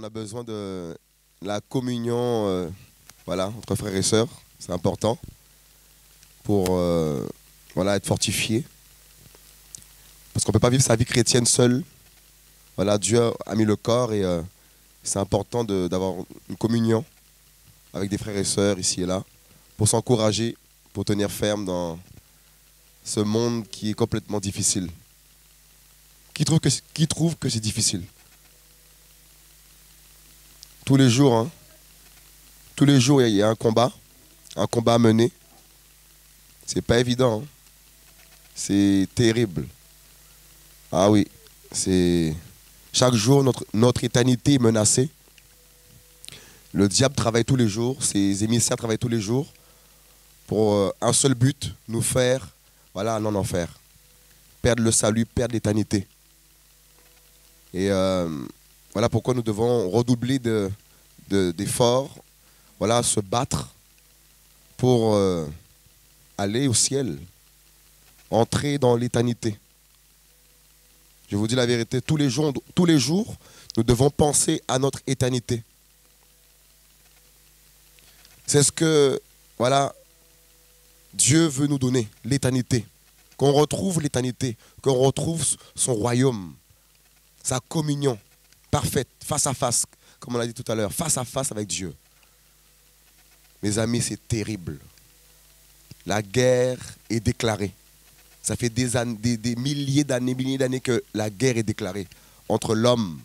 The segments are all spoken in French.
a besoin de la communion voilà, entre frères et sœurs. C'est important pour voilà, être fortifié. Parce qu'on ne peut pas vivre sa vie chrétienne seul. Voilà, Dieu a mis le corps et c'est important d'avoir une communion avec des frères et sœurs ici et là pour s'encourager, pour tenir ferme dans ce monde qui est complètement difficile. Qui trouve que c'est difficile? Tous les jours, hein, tous les jours, il y a un combat à mener. C'est pas évident, hein. C'est terrible. Ah oui, c'est chaque jour notre éternité est menacée. Le diable travaille tous les jours, ses émissaires travaillent tous les jours pour un seul but, nous faire voilà, aller en enfer. Perdre le salut, perdre l'éternité. Et voilà pourquoi nous devons redoubler d'efforts, voilà, se battre pour aller au ciel, entrer dans l'éternité. Je vous dis la vérité, tous les jours, nous devons penser à notre éternité. C'est ce que, voilà, Dieu veut nous donner, l'éternité. Qu'on retrouve l'éternité, qu'on retrouve son royaume, sa communion parfaite, face à face, comme on l'a dit tout à l'heure, face à face avec Dieu. Mes amis, c'est terrible. La guerre est déclarée. Ça fait des milliers d'années que la guerre est déclarée entre l'homme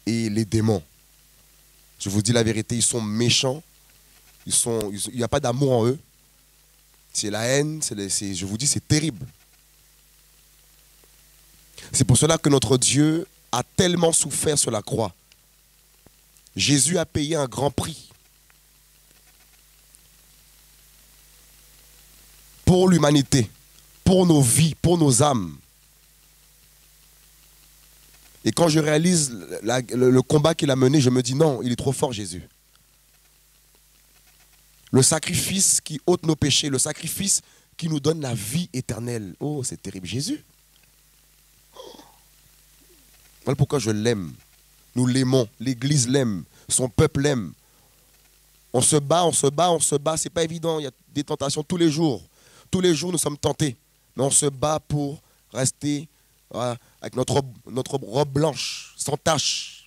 et les démons. Je vous dis la vérité, ils sont méchants. Il n'y a pas d'amour en eux. C'est la haine, je vous dis, c'est terrible. C'est pour cela que notre Dieu a tellement souffert sur la croix. Jésus a payé un grand prix pour l'humanité, pour nos vies, pour nos âmes. Et quand je réalise le combat qu'il a mené, je me dis non, il est trop fort Jésus. Le sacrifice qui ôte nos péchés, le sacrifice qui nous donne la vie éternelle. Oh, c'est terrible. Jésus. Voilà pourquoi je l'aime. Nous l'aimons. L'Église l'aime. Son peuple l'aime. On se bat. C'est pas évident. Il y a des tentations tous les jours. Tous les jours, nous sommes tentés. Mais on se bat pour rester voilà, avec notre robe blanche, sans tache.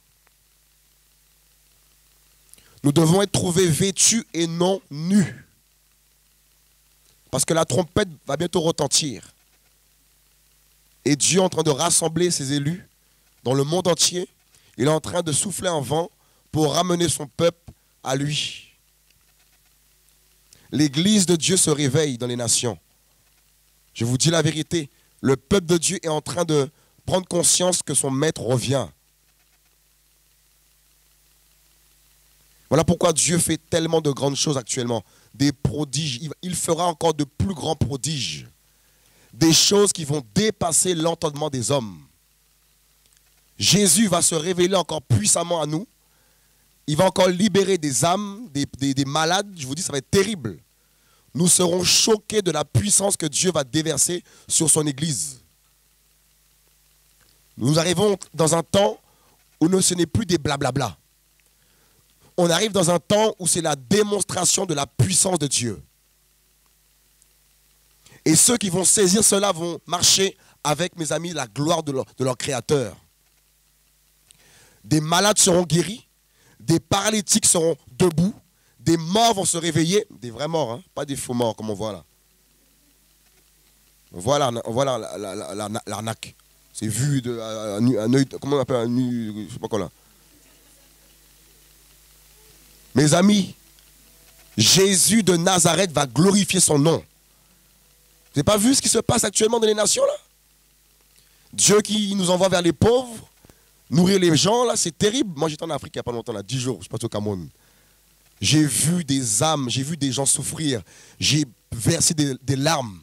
Nous devons être trouvés vêtus et non nus. Parce que la trompette va bientôt retentir. Et Dieu est en train de rassembler ses élus dans le monde entier. Il est en train de souffler un vent pour ramener son peuple à lui. L'Église de Dieu se réveille dans les nations. Je vous dis la vérité, le peuple de Dieu est en train de prendre conscience que son maître revient. Voilà pourquoi Dieu fait tellement de grandes choses actuellement. Des prodiges. Il fera encore de plus grands prodiges. Des choses qui vont dépasser l'entendement des hommes. Jésus va se révéler encore puissamment à nous. Il va encore libérer des âmes, des malades. Je vous dis, ça va être terrible. Nous serons choqués de la puissance que Dieu va déverser sur son Église. Nous arrivons dans un temps où ce n'est plus des blablabla. On arrive dans un temps où c'est la démonstration de la puissance de Dieu. Et ceux qui vont saisir cela vont marcher avec, mes amis, la gloire de leur Créateur. Des malades seront guéris, des paralytiques seront debout, des morts vont se réveiller, des vrais morts, hein, pas des faux morts comme on voit là. On voit l'arnaque. C'est vu un œil, comment on appelle un œil, je ne sais pas quoi là. Mes amis, Jésus de Nazareth va glorifier son nom. Vous n'avez pas vu ce qui se passe actuellement dans les nations là? Dieu qui nous envoie vers les pauvres, nourrir les gens là, c'est terrible. Moi j'étais en Afrique il n'y a pas longtemps, là, 10 jours, je suis passé au Cameroun. J'ai vu des âmes, j'ai vu des gens souffrir, j'ai versé des larmes.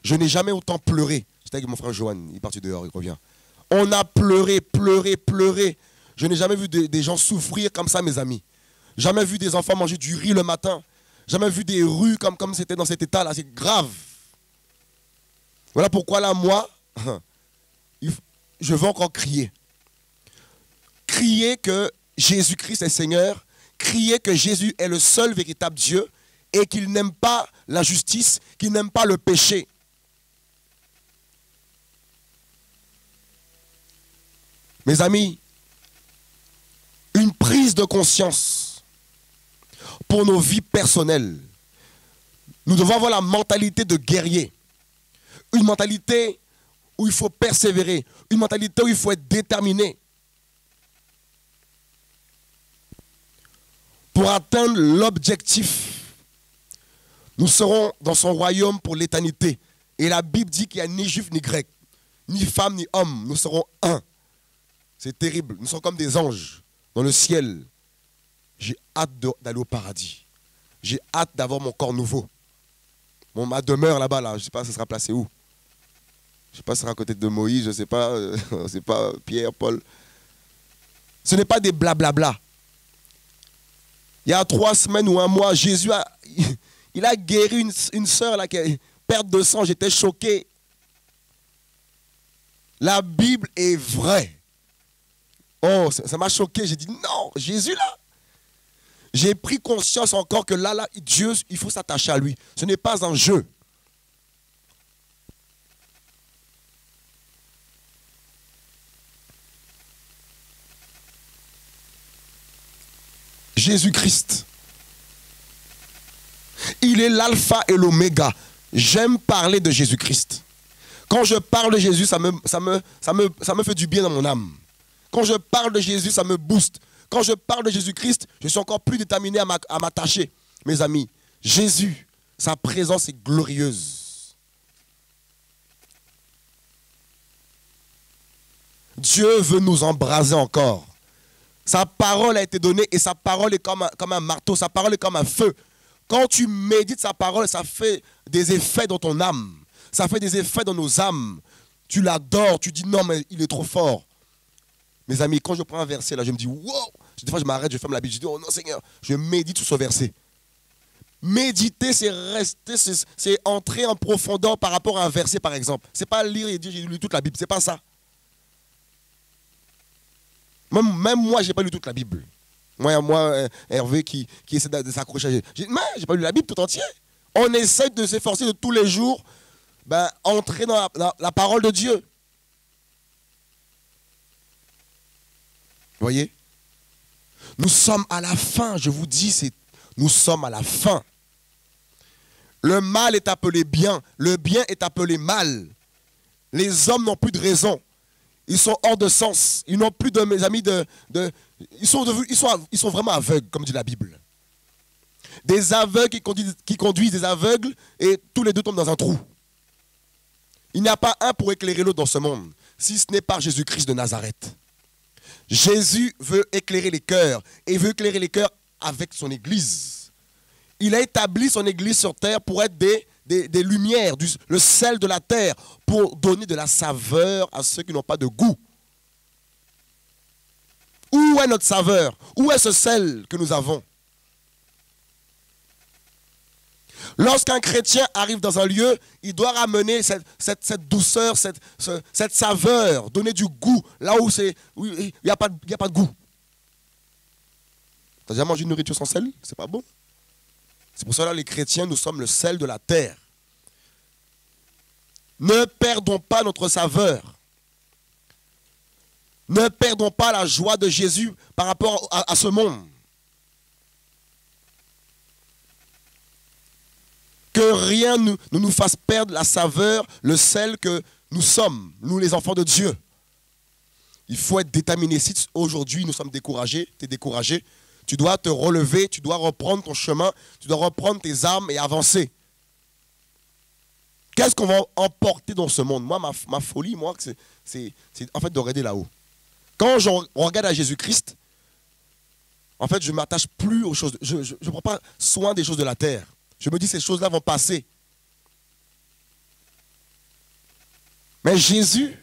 Je n'ai jamais autant pleuré. J'étais avec mon frère Johan, il est parti dehors, il revient. On a pleuré. Je n'ai jamais vu des gens souffrir comme ça, mes amis. Jamais vu des enfants manger du riz le matin. Jamais vu des rues comme c'était dans cet état-là. C'est grave. Voilà pourquoi là, moi, je veux encore crier. Crier que Jésus-Christ est Seigneur, criez que Jésus est le seul véritable Dieu et qu'il n'aime pas la justice, qu'il n'aime pas le péché. Mes amis, une prise de conscience pour nos vies personnelles. Nous devons avoir la mentalité de guerrier. Une mentalité où il faut persévérer. Une mentalité où il faut être déterminé. Pour atteindre l'objectif. Nous serons dans son royaume pour l'éternité. Et la Bible dit qu'il n'y a ni juif ni grec, ni femme ni homme. Nous serons un. C'est terrible. Nous sommes comme des anges dans le ciel. J'ai hâte d'aller au paradis. J'ai hâte d'avoir mon corps nouveau. Ma demeure là-bas, là, je ne sais pas, ça sera placé où. Je ne sais pas, ça sera à côté de Moïse, je ne sais pas, c'est pas Pierre, Paul. Ce n'est pas des blablabla. Il y a 3 semaines ou un mois, Jésus il a guéri une sœur là, qui a perte de sang. J'étais choqué. La Bible est vraie. Oh, ça m'a choqué. J'ai dit non, Jésus là. J'ai pris conscience encore que là, Dieu, il faut s'attacher à lui. Ce n'est pas un jeu. Jésus-Christ. Il est l'alpha et l'oméga. J'aime parler de Jésus-Christ. Quand je parle de Jésus, ça me fait du bien dans mon âme. Quand je parle de Jésus, ça me booste. Quand je parle de Jésus-Christ, je suis encore plus déterminé à m'attacher. Mes amis, Jésus, sa présence est glorieuse. Dieu veut nous embraser encore. Sa parole a été donnée et sa parole est comme un marteau, sa parole est comme un feu. Quand tu médites sa parole, ça fait des effets dans ton âme. Ça fait des effets dans nos âmes. Tu l'adores, tu dis non mais il est trop fort. Mes amis, quand je prends un verset là, je me dis wow. Des fois je m'arrête, je ferme la Bible, je dis oh non Seigneur, je médite sur ce verset. Méditer, c'est rester, c'est entrer en profondeur par rapport à un verset par exemple. C'est pas lire et dire j'ai lu toute la Bible, c'est pas ça. Même moi, je n'ai pas lu toute la Bible. Moi Hervé qui essaie de s'accrocher. Je n'ai pas lu la Bible tout entière. On essaie de s'efforcer de tous les jours entrer dans la parole de Dieu. Vous voyez? Nous sommes à la fin, je vous dis, nous sommes à la fin. Le mal est appelé bien, le bien est appelé mal. Les hommes n'ont plus de raison. Ils sont hors de sens. Ils n'ont plus de, mes amis, ils sont vraiment aveugles, comme dit la Bible. Des aveugles qui conduisent des aveugles et tous les deux tombent dans un trou. Il n'y a pas un pour éclairer l'autre dans ce monde, si ce n'est pas Jésus-Christ de Nazareth. Jésus veut éclairer les cœurs et veut éclairer les cœurs avec son Église. Il a établi son Église sur terre pour être des lumières, le sel de la terre, pour donner de la saveur à ceux qui n'ont pas de goût. Où est notre saveur? Où est ce sel que nous avons? Lorsqu'un chrétien arrive dans un lieu, il doit ramener cette douceur, cette saveur, donner du goût, là où il n'y a pas de goût. Tu as déjà mangé une nourriture sans sel? C'est pas bon. C'est pour cela que les chrétiens, nous sommes le sel de la terre. Ne perdons pas notre saveur. Ne perdons pas la joie de Jésus par rapport à ce monde. Que rien ne nous fasse perdre la saveur, le sel que nous sommes, nous les enfants de Dieu. Il faut être déterminé. Si aujourd'hui nous sommes découragés, tu es découragé, tu dois te relever, tu dois reprendre ton chemin, tu dois reprendre tes armes et avancer. Qu'est-ce qu'on va emporter dans ce monde? Moi, ma folie, moi, c'est en fait de regarder là-haut. Quand je regarde à Jésus-Christ, en fait, je ne m'attache plus aux choses. Je ne prends pas soin des choses de la terre. Je me dis ces choses-là vont passer. Mais Jésus,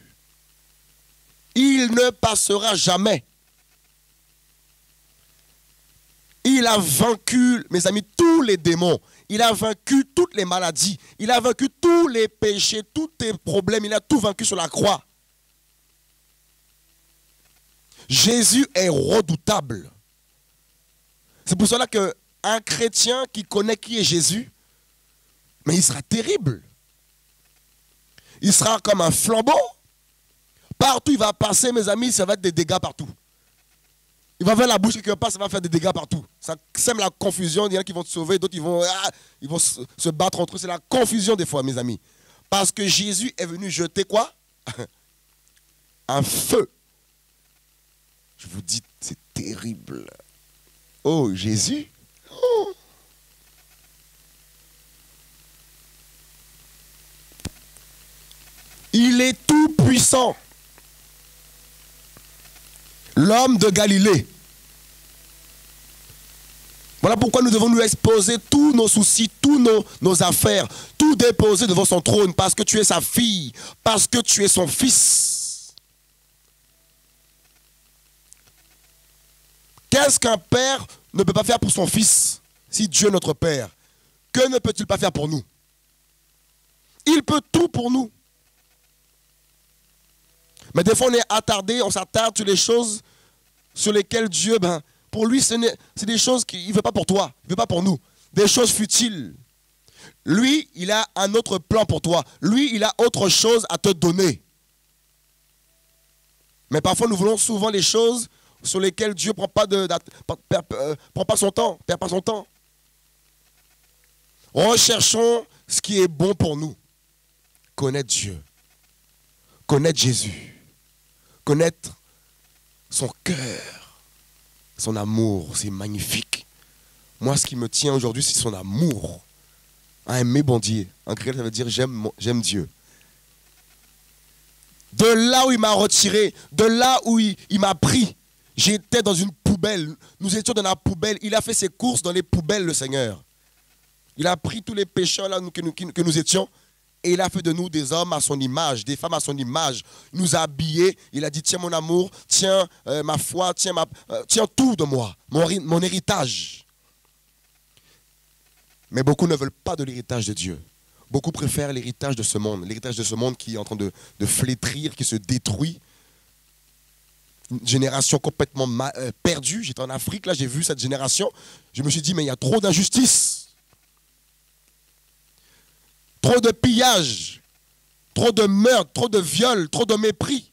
il ne passera jamais. Il a vaincu, mes amis, tous les démons. Il a vaincu toutes les maladies. Il a vaincu tous les péchés, tous les problèmes. Il a tout vaincu sur la croix. Jésus est redoutable. C'est pour cela qu'un chrétien qui connaît qui est Jésus, mais il sera terrible. Il sera comme un flambeau. Partout il va passer, mes amis, ça va être des dégâts partout. Il va vers la bouche quelque part, ça va faire des dégâts partout. Ça sème la confusion. Il y en a qui vont se sauver, d'autres ils vont se battre entre eux. C'est la confusion des fois, mes amis. Parce que Jésus est venu jeter quoi? Un feu. Je vous dis, c'est terrible. Oh, Jésus. Oh. Il est tout puissant. L'homme de Galilée. Voilà pourquoi nous devons nous exposer tous nos soucis, tous nos affaires, tout déposer devant son trône, parce que tu es sa fille, parce que tu es son fils. Qu'est-ce qu'un père ne peut pas faire pour son fils, si Dieu est notre père? Que ne peut-il pas faire pour nous? Il peut tout pour nous. Mais des fois on est attardé, on s'attarde sur les choses sur lesquelles Dieu, pour lui, c'est des choses qu'il ne veut pas pour toi, il ne veut pas pour nous. Des choses futiles. Lui, il a un autre plan pour toi. Lui, il a autre chose à te donner. Mais parfois, nous voulons souvent les choses sur lesquelles Dieu ne prend pas son temps, perd pas son temps. Recherchons ce qui est bon pour nous. Connaître Dieu. Connaître Jésus. Connaître son cœur, son amour, c'est magnifique. Moi, ce qui me tient aujourd'hui, c'est son amour. Aimer bon Dieu. En créole, ça veut dire j'aime Dieu. De là où il m'a retiré, de là où il m'a pris, j'étais dans une poubelle. Nous étions dans la poubelle. Il a fait ses courses dans les poubelles, le Seigneur. Il a pris tous les pécheurs là, que nous étions. Et il a fait de nous des hommes à son image, des femmes à son image. Il nous a habillés. Il a dit, tiens mon amour, tiens ma foi, tiens tout de moi, mon héritage. Mais beaucoup ne veulent pas de l'héritage de Dieu. Beaucoup préfèrent l'héritage de ce monde. L'héritage de ce monde qui est en train de flétrir, qui se détruit. Une génération complètement perdue. J'étais en Afrique, là, j'ai vu cette génération. Je me suis dit, mais il y a trop d'injustice. Trop de pillage, trop de meurtre, trop de viol, trop de mépris.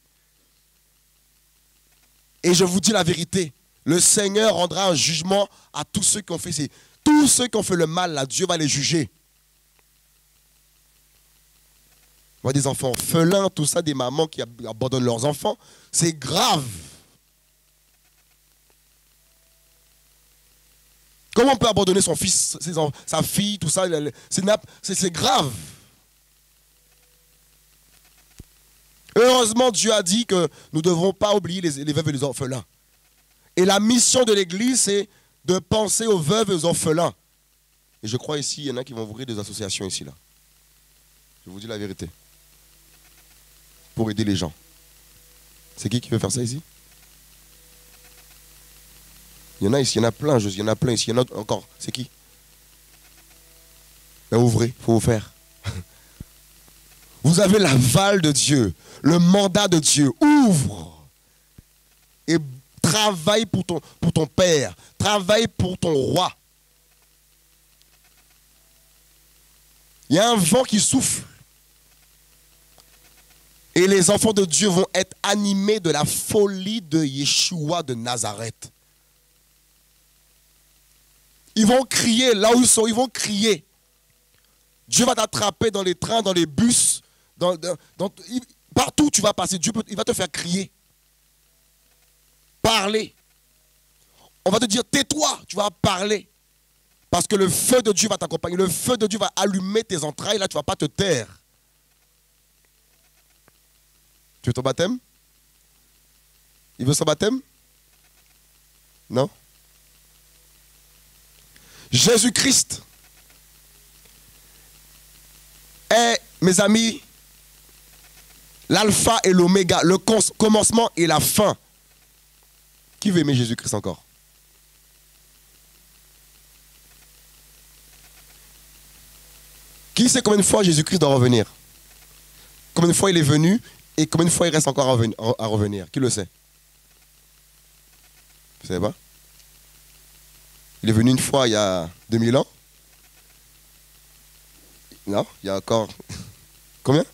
Et je vous dis la vérité, le Seigneur rendra un jugement à tous ceux qui ont fait tous ceux qui ont fait le mal, là, Dieu va les juger. On voit des enfants orphelins, tout ça, des mamans qui abandonnent leurs enfants, c'est grave. Comment on peut abandonner son fils, sa fille, tout ça, c'est grave. Heureusement, Dieu a dit que nous ne devons pas oublier les veuves et les orphelins. Et la mission de l'Église, c'est de penser aux veuves et aux orphelins. Et je crois ici, il y en a qui vont ouvrir des associations ici, là. Je vous dis la vérité. Pour aider les gens. C'est qui veut faire ça ici? Il y en a ici, il y en a plein, il y en a plein ici, il y en a encore. C'est qui? Ben ouvrez, il faut vous faire. Vous avez l'aval de Dieu, le mandat de Dieu. Ouvre et travaille pour ton père, travaille pour ton roi. Il y a un vent qui souffle. Et les enfants de Dieu vont être animés de la folie de Yeshua de Nazareth. Ils vont crier là où ils sont, ils vont crier. Dieu va t'attraper dans les trains, dans les bus, partout où tu vas passer. Dieu il va te faire crier. Parler. On va te dire, tais-toi, tu vas parler. Parce que le feu de Dieu va t'accompagner. Le feu de Dieu va allumer tes entrailles. Là, tu ne vas pas te taire. Tu veux ton baptême? Il veut son baptême? Non? Jésus-Christ est, mes amis, l'alpha et l'oméga, le commencement et la fin. Qui veut aimer Jésus-Christ encore? Qui sait combien de fois Jésus-Christ doit revenir? Combien de fois il est venu et combien de fois il reste encore à revenir? Qui le sait? Vous savez pas? Il est venu une fois il y a 2000 ans. Non, il y a encore... Combien?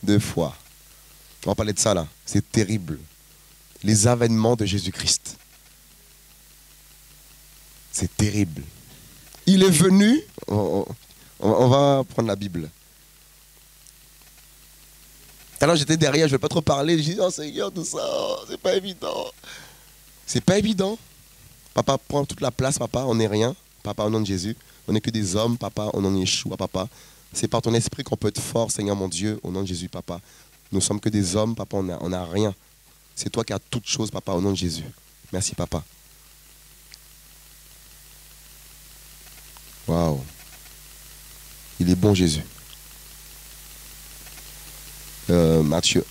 2 fois. On va parler de ça là. C'est terrible. Les avènements de Jésus-Christ. C'est terrible. Il est venu... On va prendre la Bible. Alors j'étais derrière, je ne vais pas trop parler. Je dis, oh Seigneur, tout ça, c'est pas évident. C'est pas évident. Papa prend toute la place, papa, on n'est rien. Papa, au nom de Jésus. On n'est que des hommes, papa, au nom de Yeshua, papa. C'est par ton esprit qu'on peut être fort, Seigneur mon Dieu, au nom de Jésus, papa. Nous sommes que des hommes, papa, on n'a rien. C'est toi qui as toutes choses, papa, au nom de Jésus. Merci, papa. Waouh. Il est bon, Jésus. Matthieu.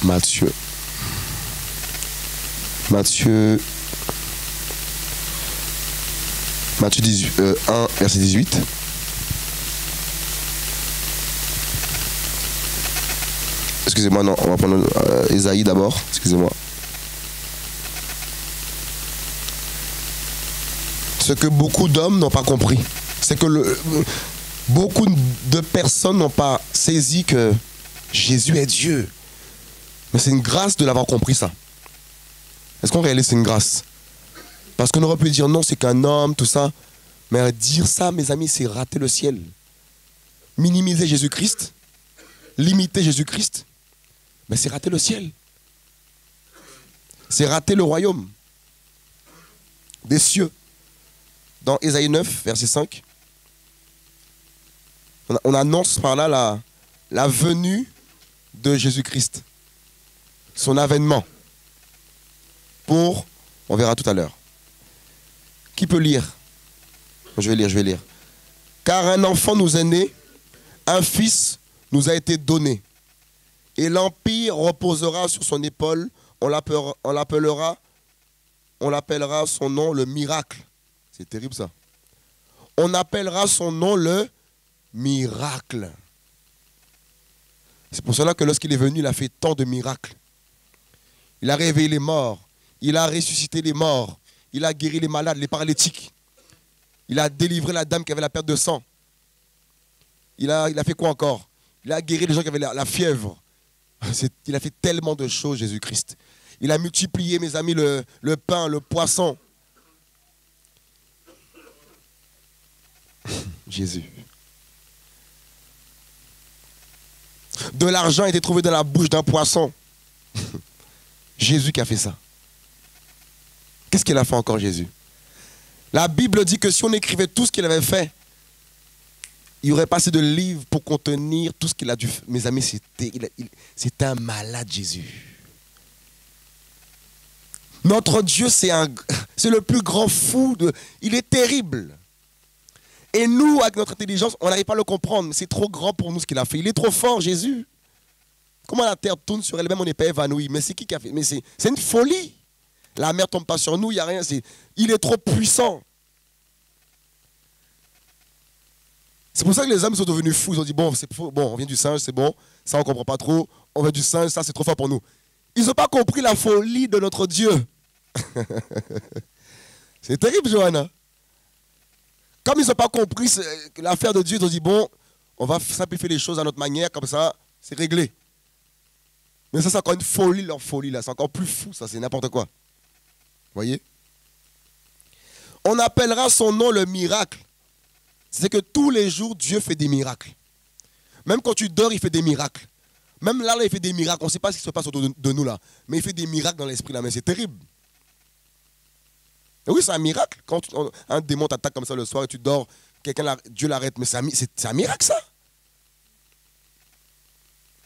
Matthieu. Matthieu 18, 1, verset 18. Excusez-moi, non, on va prendre Ésaïe d'abord. Excusez-moi. Ce que beaucoup d'hommes n'ont pas compris, c'est que beaucoup de personnes n'ont pas saisi que Jésus est Dieu. Mais c'est une grâce de l'avoir compris ça. Est-ce qu'on réalise que c'est une grâce? Parce qu'on aurait pu dire non, c'est qu'un homme, tout ça. Mais dire ça, mes amis, c'est rater le ciel. Minimiser Jésus-Christ, limiter Jésus-Christ, mais c'est rater le ciel. C'est rater le royaume des cieux. Dans Ésaïe 9, verset 5, on annonce par là la venue de Jésus-Christ. Son avènement. On verra tout à l'heure. Qui peut lire? Je vais lire. Car un enfant nous est né, un fils nous a été donné. Et l'empire reposera sur son épaule. On l'appellera son nom le miracle. C'est terrible ça. On appellera son nom le miracle. C'est pour cela que lorsqu'il est venu, il a fait tant de miracles. Il a réveillé les morts. Il a ressuscité les morts. Il a guéri les malades, les paralytiques. Il a délivré la dame qui avait la perte de sang. Il a fait quoi encore? Il a guéri les gens qui avaient la fièvre. Il a fait tellement de choses, Jésus-Christ. Il a multiplié, mes amis, le pain, le poisson. Jésus. De l'argent a été trouvé dans la bouche d'un poisson. Jésus qui a fait ça. Qu'est-ce qu'il a fait encore, Jésus? La Bible dit que si on écrivait tout ce qu'il avait fait, il n'y aurait pas assez de livres pour contenir tout ce qu'il a dû faire. Mes amis, c'était un malade, Jésus. Notre Dieu, c'est le plus grand fou. Il est terrible. Et nous, avec notre intelligence, on n'arrive pas à le comprendre. C'est trop grand pour nous ce qu'il a fait. Il est trop fort, Jésus. Comment la terre tourne sur elle-même, on n'est pas évanoui. Mais c'est qui a fait? Mais c'est une folie. La mer ne tombe pas sur nous, il n'y a rien. Il est trop puissant. C'est pour ça que les hommes sont devenus fous. Ils ont dit, bon, on vient du singe, c'est bon. Ça, on ne comprend pas trop. On vient du singe, ça, c'est trop fort pour nous. Ils n'ont pas compris la folie de notre Dieu. C'est terrible, Johanna. Comme ils n'ont pas compris l'affaire de Dieu, ils ont dit, bon, on va simplifier les choses à notre manière, comme ça, c'est réglé. Mais ça, c'est encore une folie, leur folie, là. C'est encore plus fou, ça, c'est n'importe quoi. Vous voyez? On appellera son nom le miracle. C'est que tous les jours, Dieu fait des miracles. Même quand tu dors, il fait des miracles. Même là, il fait des miracles. On ne sait pas ce qui se passe autour de nous, là. Mais il fait des miracles dans l'esprit, là. Mais c'est terrible. Et oui, c'est un miracle. Quand un démon t'attaque comme ça le soir et tu dors, Dieu l'arrête. Mais c'est un miracle, ça.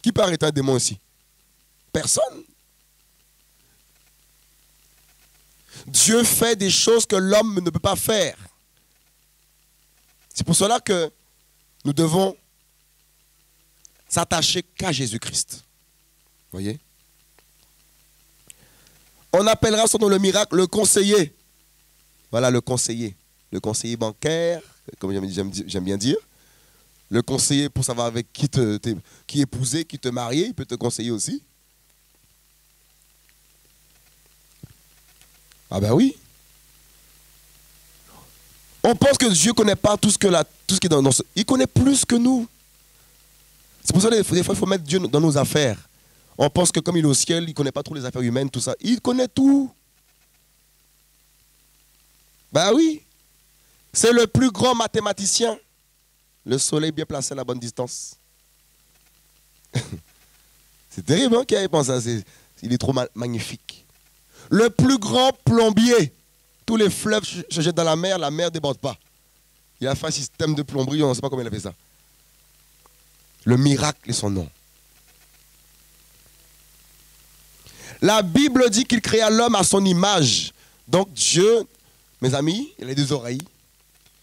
Qui peut arrêter un démon ici? Personne. Dieu fait des choses que l'homme ne peut pas faire. C'est pour cela que nous devons s'attacher qu'à Jésus-Christ. Vous voyez? On appellera son nom le miracle, le conseiller. Voilà le conseiller. Le conseiller bancaire, comme j'aime bien dire. Le conseiller pour savoir avec qui épouser, qui te marier, il peut te conseiller aussi. Ah ben oui. On pense que Dieu ne connaît pas tout ce qui est dans ce... Il connaît plus que nous. C'est pour ça que des fois, il faut mettre Dieu dans nos affaires. On pense que comme il est au ciel, il ne connaît pas trop les affaires humaines, tout ça. Il connaît tout. Ben oui. C'est le plus grand mathématicien. Le soleil bien placé à la bonne distance. C'est terrible, hein, qui a pensé à ça. Il est trop magnifique. Le plus grand plombier. Tous les fleuves se jettent dans la mer ne déborde pas. Il a fait un système de plomberie, on ne sait pas comment il a fait ça. Le miracle est son nom. La Bible dit qu'il créa l'homme à son image. Donc Dieu, mes amis, il a des oreilles,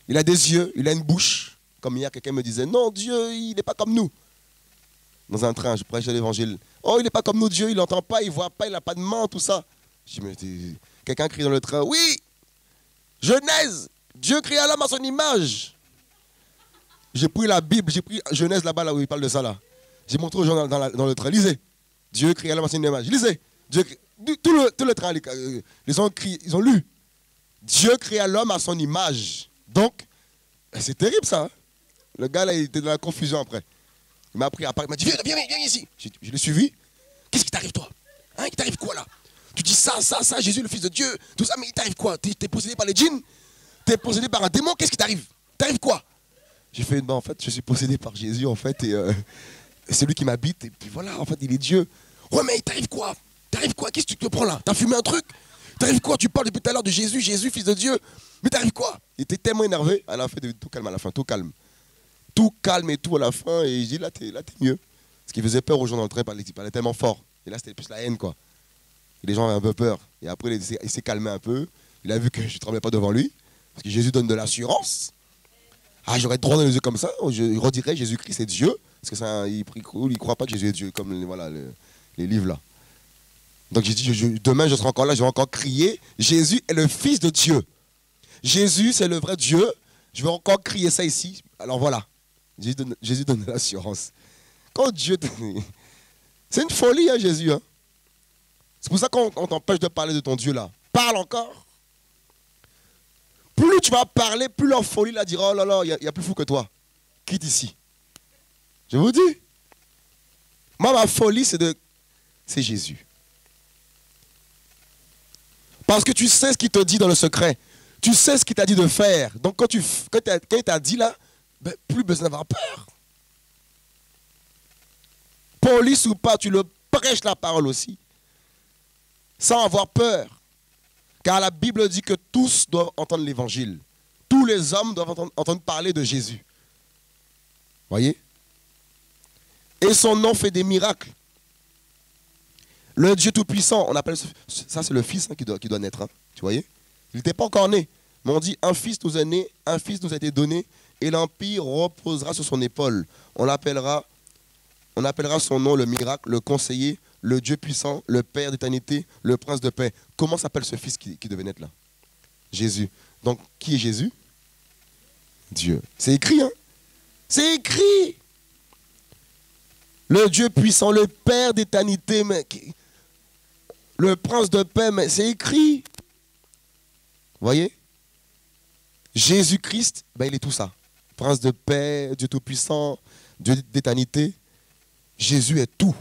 il a des yeux, il a une bouche. Comme hier, quelqu'un me disait, non, Dieu, il n'est pas comme nous. Dans un train, je prêchais l'évangile. Oh, il n'est pas comme nous, Dieu, il n'entend pas, il ne voit pas, il n'a pas de main, tout ça. Je me dis, quelqu'un crie dans le train, oui, Genèse, Dieu créa l'homme à son image. J'ai pris la Bible, j'ai pris Genèse là-bas, là où il parle de ça, là. J'ai montré aux gens dans le train, lisez. Dieu créa l'homme à son image, lisez. Tout le train, les gens crient, ils ont lu. Dieu créa l'homme à son image. Donc, c'est terrible ça. Hein? Le gars là, il était dans la confusion après. Il m'a pris à part, il m'a dit, viens ici. Je l'ai suivi. Qu'est-ce qui t'arrive toi? Hein, il t'arrive quoi là? Tu dis ça, Jésus le Fils de Dieu, tout ça, mais il t'arrive quoi? T'es possédé par les djinns? T'es possédé par un démon? Qu'est-ce qui t'arrive? T'arrive quoi? J'ai fait, ben, en fait, je suis possédé par Jésus, en fait, et c'est lui qui m'habite, et puis voilà, en fait, il est Dieu. Ouais, mais il t'arrive quoi? T'arrive quoi? Qu'est-ce que tu te prends là? T'as fumé un truc? T'arrive quoi? Tu parles depuis tout à l'heure de Jésus, Fils de Dieu. Mais t'arrive quoi? Il était tellement énervé, à la fin, tout calme à la fin, tout calme. Tout calme et tout à la fin, et je dis, là, t'es mieux. Parce qu'il faisait peur aux gens dans le train, il parlait tellement fort. Et là, c'était plus la haine, quoi. Et les gens avaient un peu peur. Et après, il s'est calmé un peu. Il a vu que je ne tremblais pas devant lui. Parce que Jésus donne de l'assurance. Ah, j'aurais droit dans les yeux comme ça. Je redirais Jésus-Christ est Dieu. Parce que ça, il ne croit pas que Jésus est Dieu, comme voilà, les livres là. Donc j'ai dit, demain je serai encore là, je vais encore crier, Jésus est le Fils de Dieu. Jésus, c'est le vrai Dieu. Je vais encore crier ça ici. Alors voilà. Jésus donne de l'assurance. Quand Dieu... C'est une folie, hein, Jésus. Hein. C'est pour ça qu'on t'empêche de parler de ton Dieu là. Parle encore. Plus tu vas parler, plus leur folie là dira, oh là là, il y a plus fou que toi. Quitte ici. Je vous dis. Moi, ma folie, c'est Jésus. Parce que tu sais ce qu'il te dit dans le secret. Tu sais ce qu'il t'a dit de faire. Donc quand il t'a dit là, ben, plus besoin d'avoir peur. Police ou pas, tu le prêches la parole aussi. Sans avoir peur. Car la Bible dit que tous doivent entendre l'évangile. Tous les hommes doivent entendre parler de Jésus. Voyez? Et son nom fait des miracles. Le Dieu Tout-Puissant, on appelle ça, c'est le Fils hein, qui doit naître. Hein, tu voyez? Il n'était pas encore né. Mais on dit, un Fils nous est né, un Fils nous a été donné, et l'Empire reposera sur son épaule. On appellera son nom le miracle, le conseiller, le Dieu puissant, le Père d'éternité, le Prince de paix. Comment s'appelle ce Fils qui devait naître là? Jésus. Donc, qui est Jésus? Dieu. C'est écrit, hein? C'est écrit! Le Dieu puissant, le Père d'éternité, le Prince de paix, mais c'est écrit. Vous voyez? Jésus-Christ, ben il est tout ça. Prince de paix, Dieu tout-puissant, Dieu d'éternité. Jésus est tout.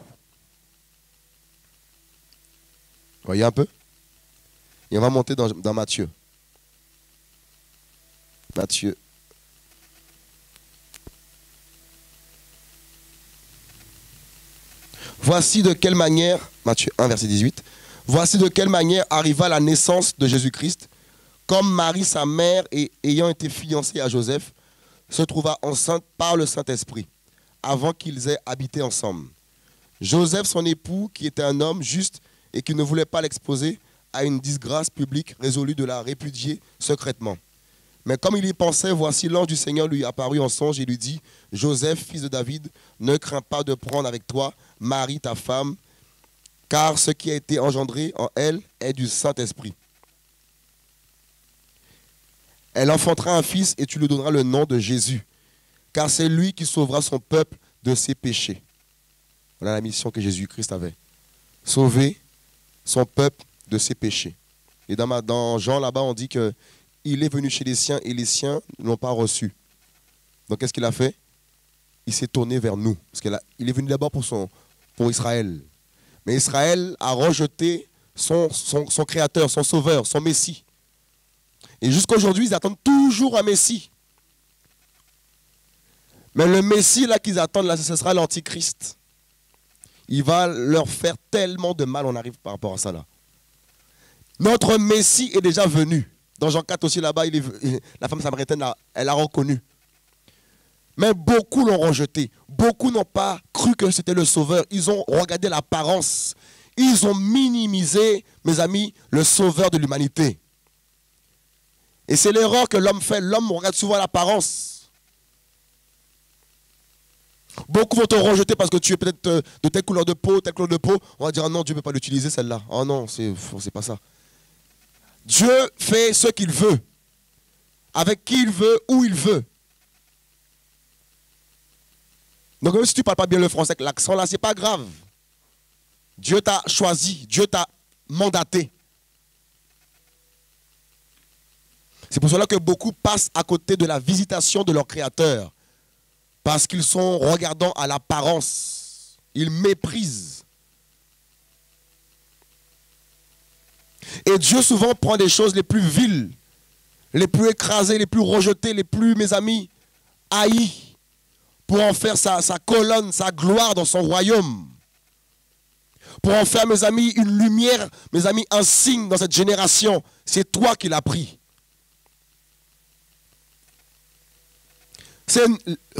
Vous voyez un peu? Et on va monter dans Matthieu. Matthieu. Voici de quelle manière, Matthieu 1, verset 18, voici de quelle manière arriva la naissance de Jésus-Christ, comme Marie, sa mère, ayant été fiancée à Joseph, se trouva enceinte par le Saint-Esprit, avant qu'ils aient habité ensemble. Joseph, son époux, qui était un homme juste et qui ne voulait pas l'exposer à une disgrâce publique, résolut de la répudier secrètement. Mais comme il y pensait, voici l'ange du Seigneur lui apparut en songe et lui dit, « Joseph, fils de David, ne crains pas de prendre avec toi Marie, ta femme, car ce qui a été engendré en elle est du Saint-Esprit. Elle enfantera un fils et tu lui donneras le nom de Jésus, car c'est lui qui sauvera son peuple de ses péchés. Voilà la mission que Jésus-Christ avait. Sauver son peuple de ses péchés. Et dans Jean, là-bas, on dit qu'il est venu chez les siens et les siens ne l'ont pas reçu. Donc, qu'est-ce qu'il a fait? Il s'est tourné vers nous. Parce qu'il est venu d'abord pour Israël. Mais Israël a rejeté son créateur, son sauveur, son Messie. Et jusqu'à aujourd'hui, ils attendent toujours un Messie. Mais le Messie là qu'ils attendent, là, ce sera l'Antichrist. Il va leur faire tellement de mal, on arrive par rapport à ça là. Notre Messie est déjà venu. Dans Jean 4 aussi là-bas, la femme samaritaine, elle a reconnu. Mais beaucoup l'ont rejeté. Beaucoup n'ont pas cru que c'était le sauveur. Ils ont regardé l'apparence. Ils ont minimisé, mes amis, le sauveur de l'humanité. Et c'est l'erreur que l'homme fait. L'homme regarde souvent l'apparence. Beaucoup vont te rejeter parce que tu es peut-être de telle couleur de peau, telle couleur de peau. On va dire, ah non, Dieu ne peut pas l'utiliser celle-là. Oh non, c'est pas ça. Dieu fait ce qu'il veut. Avec qui il veut, où il veut. Donc même si tu ne parles pas bien le français avec l'accent là, ce n'est pas grave. Dieu t'a choisi, Dieu t'a mandaté. C'est pour cela que beaucoup passent à côté de la visitation de leur Créateur. Parce qu'ils sont regardants à l'apparence. Ils méprisent. Et Dieu souvent prend des choses les plus viles, les plus écrasées, les plus rejetées, les plus, mes amis, haïes, pour en faire sa colonne, sa gloire dans son royaume. Pour en faire, mes amis, une lumière, mes amis, un signe dans cette génération. C'est toi qui l'as pris.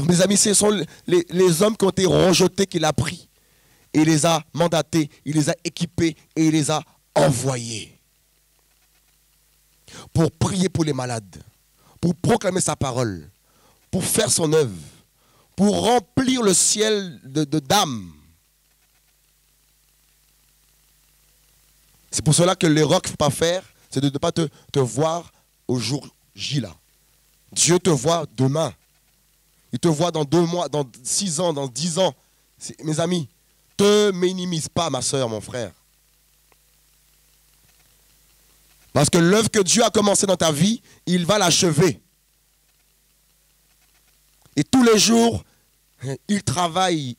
Mes amis, ce sont les hommes qui ont été rejetés qu'il a pris. Et il les a mandatés, il les a équipés et il les a envoyés. Pour prier pour les malades, pour proclamer sa parole, pour faire son œuvre, pour remplir le ciel d'âmes. C'est pour cela que l'erreur qu'il ne faut pas faire, c'est de ne pas te voir au jour J là. Dieu te voit demain. Il te voit dans 2 mois, dans 6 ans, dans 10 ans. Mes amis, ne te minimise pas, ma soeur, mon frère. Parce que l'œuvre que Dieu a commencée dans ta vie, il va l'achever. Et tous les jours, il travaille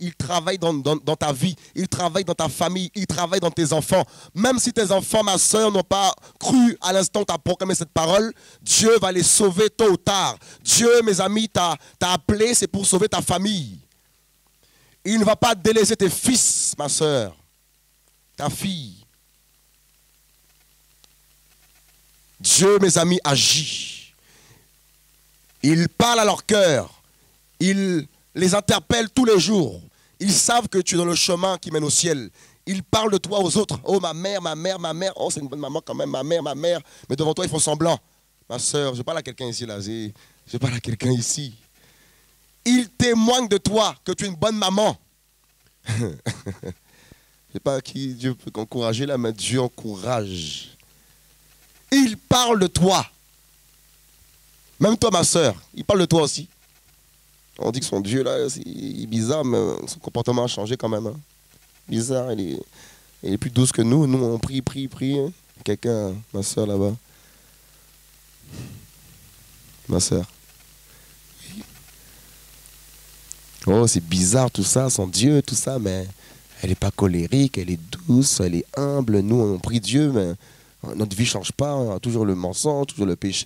dans ta vie, il travaille dans ta famille, il travaille dans tes enfants. Même si tes enfants, ma soeur, n'ont pas cru à l'instant où tu as proclamé cette parole, Dieu va les sauver tôt ou tard. Dieu, mes amis, t'a appelé, c'est pour sauver ta famille. Il ne va pas délaisser tes fils, ma soeur, ta fille. Dieu, mes amis, agit. Il parle à leur cœur. Il les interpelle tous les jours. Ils savent que tu es dans le chemin qui mène au ciel. Ils parlent de toi aux autres. Oh, ma mère, ma mère, ma mère. Oh, c'est une bonne maman quand même, ma mère, ma mère. Mais devant toi, ils font semblant. Ma soeur, je parle à quelqu'un ici, là. Je parle à quelqu'un ici. Ils témoignent de toi que tu es une bonne maman. Je ne sais pas qui Dieu peut encourager là, mais Dieu encourage. Il parle de toi. Même toi, ma soeur, il parle de toi aussi. On dit que son Dieu, là, il est bizarre, mais son comportement a changé quand même. Hein. Bizarre, il est plus douce que nous. Nous, on prie. Hein. Quelqu'un, ma soeur, là-bas. Ma soeur. Oh, c'est bizarre tout ça, son Dieu, tout ça, mais elle n'est pas colérique, elle est douce, elle est humble. Nous, on prie Dieu, mais notre vie ne change pas. On a toujours le mensonge, toujours le péché.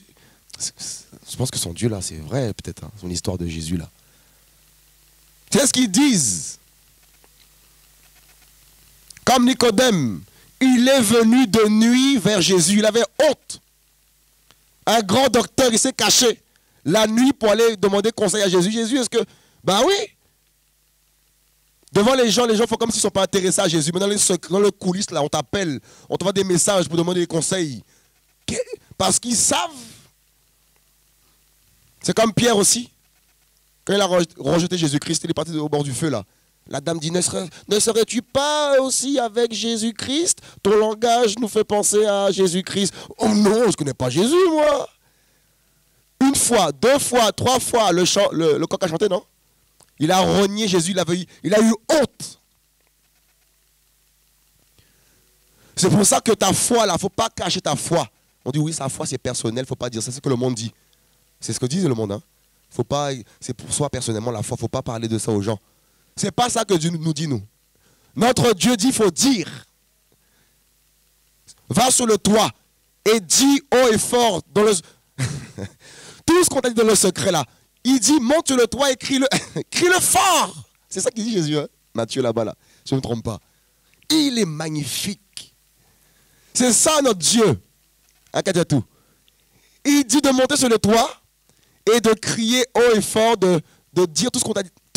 Je pense que son Dieu, là, c'est vrai, peut-être, hein, son histoire de Jésus, là. C'est ce qu'ils disent. Comme Nicodème, il est venu de nuit vers Jésus. Il avait honte. Un grand docteur, il s'est caché la nuit pour aller demander conseil à Jésus. Jésus, est-ce que... Ben oui. Devant les gens font comme s'ils ne sont pas intéressés à Jésus. Mais dans le coulisses, là, on t'appelle, on t'envoie des messages pour demander des conseils. Parce qu'ils savent. C'est comme Pierre aussi. Quand il a rejeté Jésus-Christ, il est parti au bord du feu, là. La dame dit, ne serais-tu pas aussi avec Jésus-Christ? Ton langage nous fait penser à Jésus-Christ. Oh non, je ne connais pas Jésus, moi. Une fois, deux fois, trois fois, le coq a chanté, non? Il a renié Jésus, il a eu honte. C'est pour ça que ta foi, là, il ne faut pas cacher ta foi. On dit oui, sa foi, c'est personnel, il ne faut pas dire ça. C'est ce que le monde dit. C'est ce que dit le monde. Hein. Faut pas, c'est pour soi personnellement la foi, il ne faut pas parler de ça aux gens. Ce n'est pas ça que Dieu nous dit, nous. Notre Dieu dit, il faut dire. Va sur le toit et dis haut et fort dans le... Tout ce qu'on t'a dit dans le secret là. Il dit, monte sur le toit et crie-le crie-le fort. C'est ça qu'il dit Jésus, hein? Matthieu là-bas, là. Je ne me trompe pas. Il est magnifique. C'est ça notre Dieu. Tout. Il dit de monter sur le toit et de crier haut et fort, de dire tout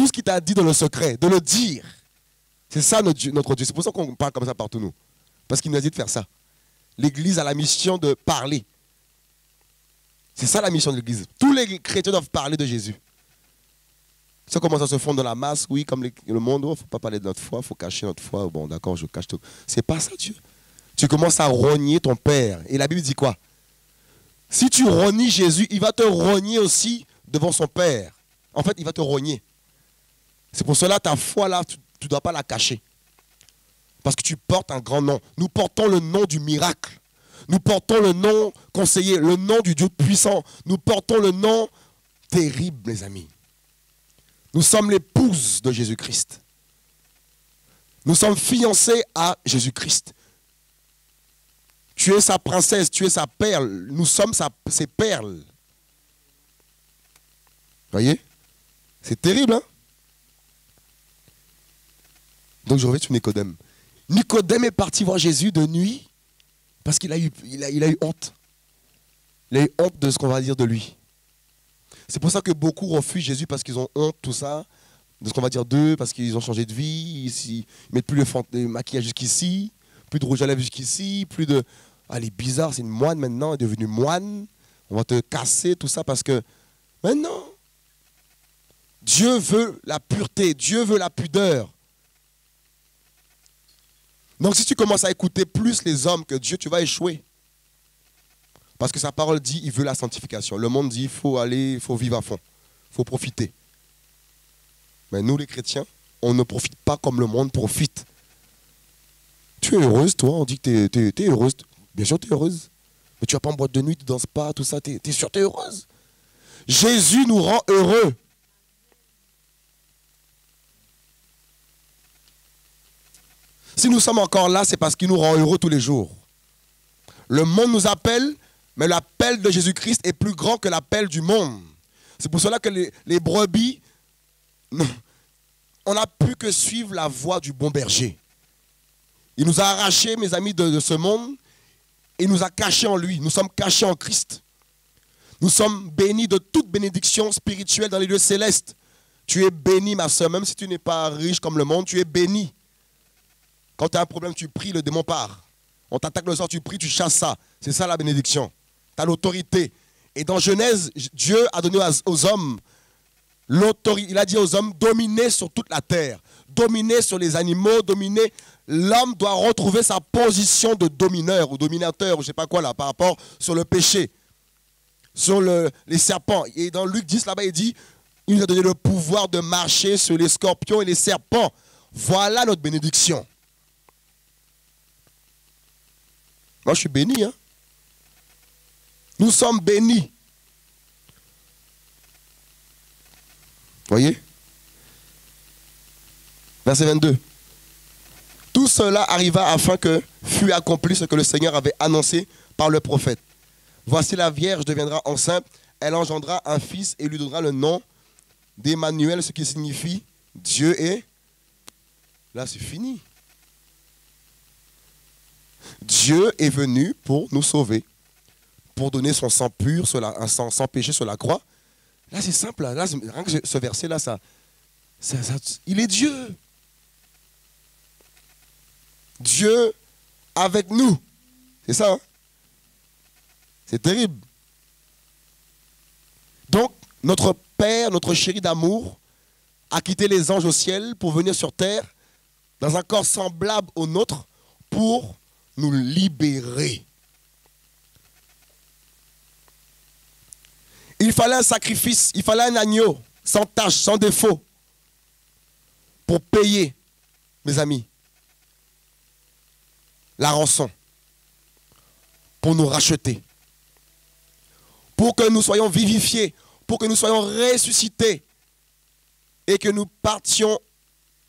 ce qu'il t'a dit dans le secret, de le dire. C'est ça notre Dieu. C'est pour ça qu'on parle comme ça partout nous. Parce qu'il nous a dit de faire ça. L'Église a la mission de parler. C'est ça la mission de l'Église. Tous les chrétiens doivent parler de Jésus. Ça comment ça se fond dans la masse, oui, comme le monde, il ne faut pas parler de notre foi, il faut cacher notre foi. Bon, d'accord, je cache tout. C'est pas ça, Dieu. Tu commences à rogner ton Père. Et la Bible dit quoi? Si tu renies Jésus, il va te rogner aussi devant son Père. En fait, il va te rogner. C'est pour cela ta foi, là, tu ne dois pas la cacher. Parce que tu portes un grand nom. Nous portons le nom du miracle. Nous portons le nom conseiller, le nom du Dieu puissant. Nous portons le nom terrible, les amis. Nous sommes l'épouse de Jésus-Christ. Nous sommes fiancés à Jésus-Christ. Tu es sa princesse, tu es sa perle. Nous sommes ses perles. Voyez? C'est terrible, hein? Donc je reviens sur Nicodème. Nicodème est parti voir Jésus de nuit parce qu'il a eu honte. Il a eu honte de ce qu'on va dire de lui. C'est pour ça que beaucoup refusent Jésus parce qu'ils ont honte, tout ça, de ce qu'on va dire d'eux, parce qu'ils ont changé de vie, ils ne mettent plus le maquillage jusqu'ici, plus de rouge à lèvres jusqu'ici, plus de... Ah, elle est bizarre, c'est une moine maintenant, elle est devenue moine, on va te casser, tout ça, parce que... Mais non! Dieu veut la pureté, Dieu veut la pudeur. Donc si tu commences à écouter plus les hommes que Dieu, tu vas échouer. Parce que sa parole dit, il veut la sanctification. Le monde dit, il faut vivre à fond. Il faut profiter. Mais nous, les chrétiens, on ne profite pas comme le monde profite. Tu es heureuse, toi, on dit que tu es heureuse. Bien sûr, tu es heureuse. Mais tu ne vas pas en boîte de nuit, tu ne danses pas, tout ça. Tu es sûr que tu es heureuse. Jésus nous rend heureux. Si nous sommes encore là, c'est parce qu'il nous rend heureux tous les jours. Le monde nous appelle, mais l'appel de Jésus-Christ est plus grand que l'appel du monde. C'est pour cela que les brebis, on n'a pu que suivre la voie du bon berger. Il nous a arrachés, mes amis, de ce monde, et il nous a cachés en lui. Nous sommes cachés en Christ. Nous sommes bénis de toute bénédiction spirituelle dans les lieux célestes. Tu es béni, ma soeur, même si tu n'es pas riche comme le monde, tu es béni. Quand tu as un problème, tu pries, le démon part. On t'attaque le sort, tu pries, tu chasses ça. C'est ça la bénédiction. Tu as l'autorité. Et dans Genèse, Dieu a donné aux hommes l'autorité. Il a dit aux hommes, dominez sur toute la terre. Dominez sur les animaux, dominez. L'homme doit retrouver sa position de domineur ou dominateur, ou je ne sais pas quoi là, par rapport sur le péché, sur les serpents. Et dans Luc 10, là-bas, il dit, il nous a donné le pouvoir de marcher sur les scorpions et les serpents. Voilà notre bénédiction. Moi, je suis béni. Hein? Nous sommes bénis. Voyez? Verset 22. Tout cela arriva afin que fût accompli ce que le Seigneur avait annoncé par le prophète. Voici la Vierge deviendra enceinte, elle engendra un fils et lui donnera le nom d'Emmanuel, ce qui signifie Dieu est... Là, c'est fini. Dieu est venu pour nous sauver, pour donner son sang pur, un sang sans péché sur la croix. Là, c'est simple. Là, rien que ce verset-là, il est Dieu. Dieu avec nous. C'est ça, hein? C'est terrible. Donc, notre Père, notre chéri d'amour, a quitté les anges au ciel pour venir sur terre dans un corps semblable au nôtre pour nous libérer. Il fallait un sacrifice, il fallait un agneau, sans tache, sans défaut, pour payer, mes amis, la rançon, pour nous racheter, pour que nous soyons vivifiés, pour que nous soyons ressuscités et que nous partions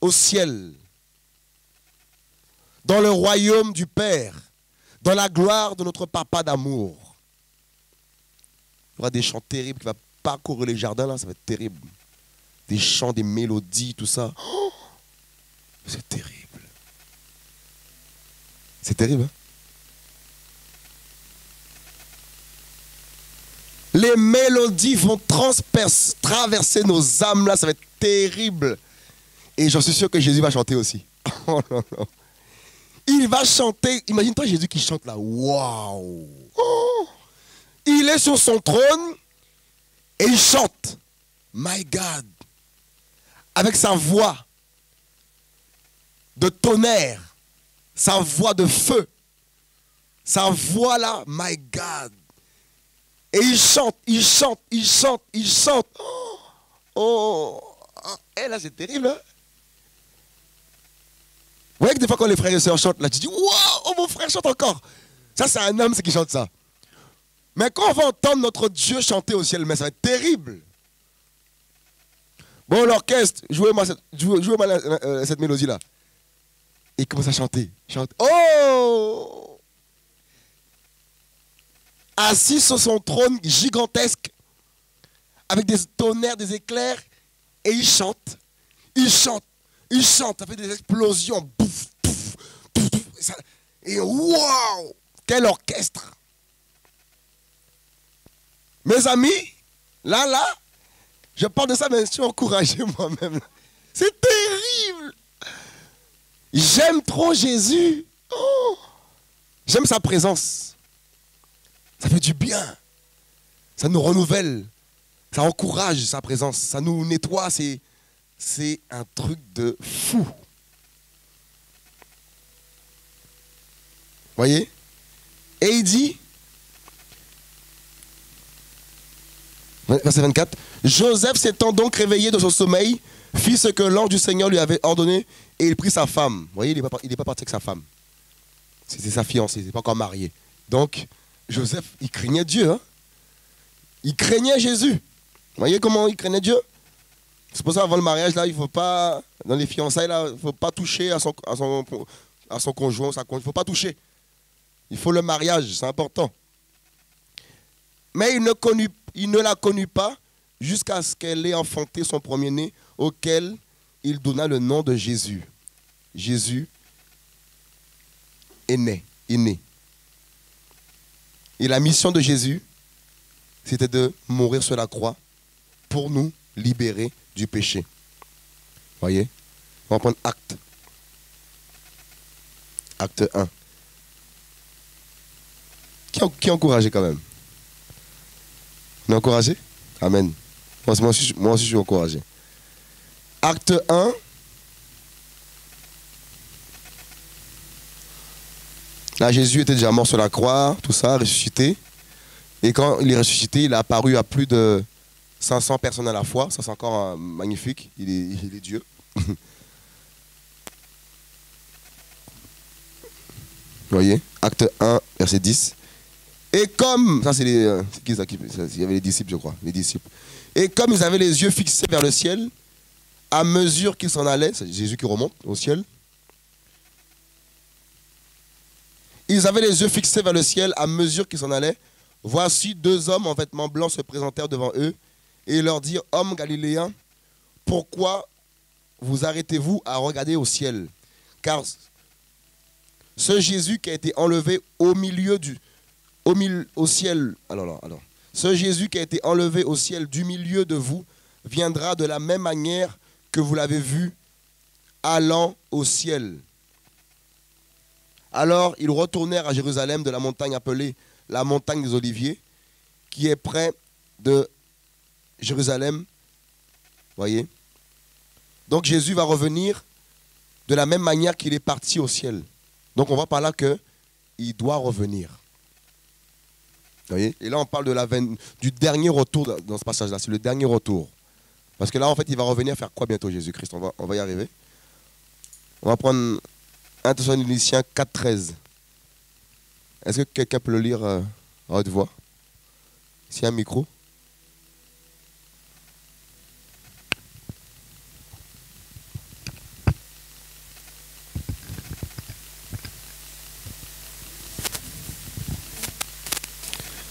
au ciel, dans le royaume du Père, dans la gloire de notre Papa d'amour. Il y aura des chants terribles qui vont parcourir les jardins, là, ça va être terrible. Des chants, des mélodies, tout ça. Oh, c'est terrible. C'est terrible, hein? Les mélodies vont traverser nos âmes, là, ça va être terrible. Et j'en suis sûr que Jésus va chanter aussi. Oh non, non. Il va chanter. Imagine-toi Jésus qui chante là. Waouh! Oh, il est sur son trône et il chante. My God. Avec sa voix de tonnerre, sa voix de feu, sa voix là, my God. Et il chante, il chante, il chante, il chante. Oh, et là c'est terrible, hein? Vous voyez que des fois quand les frères et sœurs chantent, là tu dis, waouh, oh, mon frère chante encore. Ça c'est un homme, c'est qui chante ça. Mais quand on va entendre notre Dieu chanter au ciel, mais ça va être terrible. Bon, l'orchestre, jouez-moi cette mélodie-là. Et il commence à chanter. Chante. Oh! Assis sur son trône gigantesque, avec des tonnerres, des éclairs, et il chante. Il chante. Il chante. Ça fait des explosions. Pouf, pouf, pouf, pouf, et waouh! Quel orchestre! Mes amis, là, je parle de ça, mais je suis encouragé moi-même. C'est terrible. J'aime trop Jésus. Oh, j'aime sa présence. Ça fait du bien. Ça nous renouvelle. Ça encourage sa présence. Ça nous nettoie. C'est un truc de fou. Voyez? Et il dit, verset 24, Joseph s'étant donc réveillé de son sommeil, fit ce que l'ange du Seigneur lui avait ordonné et il prit sa femme. Vous voyez, il n'est pas parti avec sa femme. C'était sa fiancée, il n'est pas encore marié. Donc, Joseph, il craignait Dieu. Hein? Il craignait Jésus. Vous voyez comment il craignait Dieu? C'est pour ça, avant le mariage, là, il ne faut pas, dans les fiançailles, là, il ne faut pas toucher à son conjoint, il ne faut pas toucher. Il faut le mariage, c'est important. Mais il ne la connut pas jusqu'à ce qu'elle ait enfanté son premier-né, auquel il donna le nom de Jésus. Jésus est né. Et la mission de Jésus, c'était de mourir sur la croix pour nous libérer du péché. Voyez? On va prendre acte. Acte 1. Qui est encouragé quand même? On est encouragé? Amen. Moi aussi, je suis encouragé. Acte 1. Là, Jésus était déjà mort sur la croix, tout ça, ressuscité. Et quand il est ressuscité, il a apparu à plus de 500 personnes à la fois. Ça, c'est encore magnifique. Il est Dieu. Vous voyez? Acte 1, verset 10. Et comme, ça c'est qui ça? Il y avait les disciples, je crois, les disciples. Et comme ils avaient les yeux fixés vers le ciel, à mesure qu'ils s'en allaient, c'est Jésus qui remonte au ciel, ils avaient les yeux fixés vers le ciel à mesure qu'ils s'en allaient. Voici deux hommes en vêtements blancs se présentèrent devant eux et leur dirent, hommes galiléens, pourquoi vous arrêtez-vous à regarder au ciel? Car ce Jésus qui a été enlevé au ciel, ce Jésus qui a été enlevé au ciel du milieu de vous viendra de la même manière que vous l'avez vu allant au ciel. Alors ils retournèrent à Jérusalem de la montagne appelée la montagne des Oliviers, qui est près de Jérusalem. Voyez? Donc Jésus va revenir de la même manière qu'il est parti au ciel. Donc on voit par là qu'il doit revenir. voyez? Et là, on parle de du dernier retour dans ce passage-là. C'est le dernier retour. Parce que là, en fait, il va revenir faire quoi bientôt, Jésus-Christ? On va y arriver. On va prendre 1 Thessaloniciens 4,13. Est-ce que quelqu'un peut le lire à haute voix? S'il y a un micro.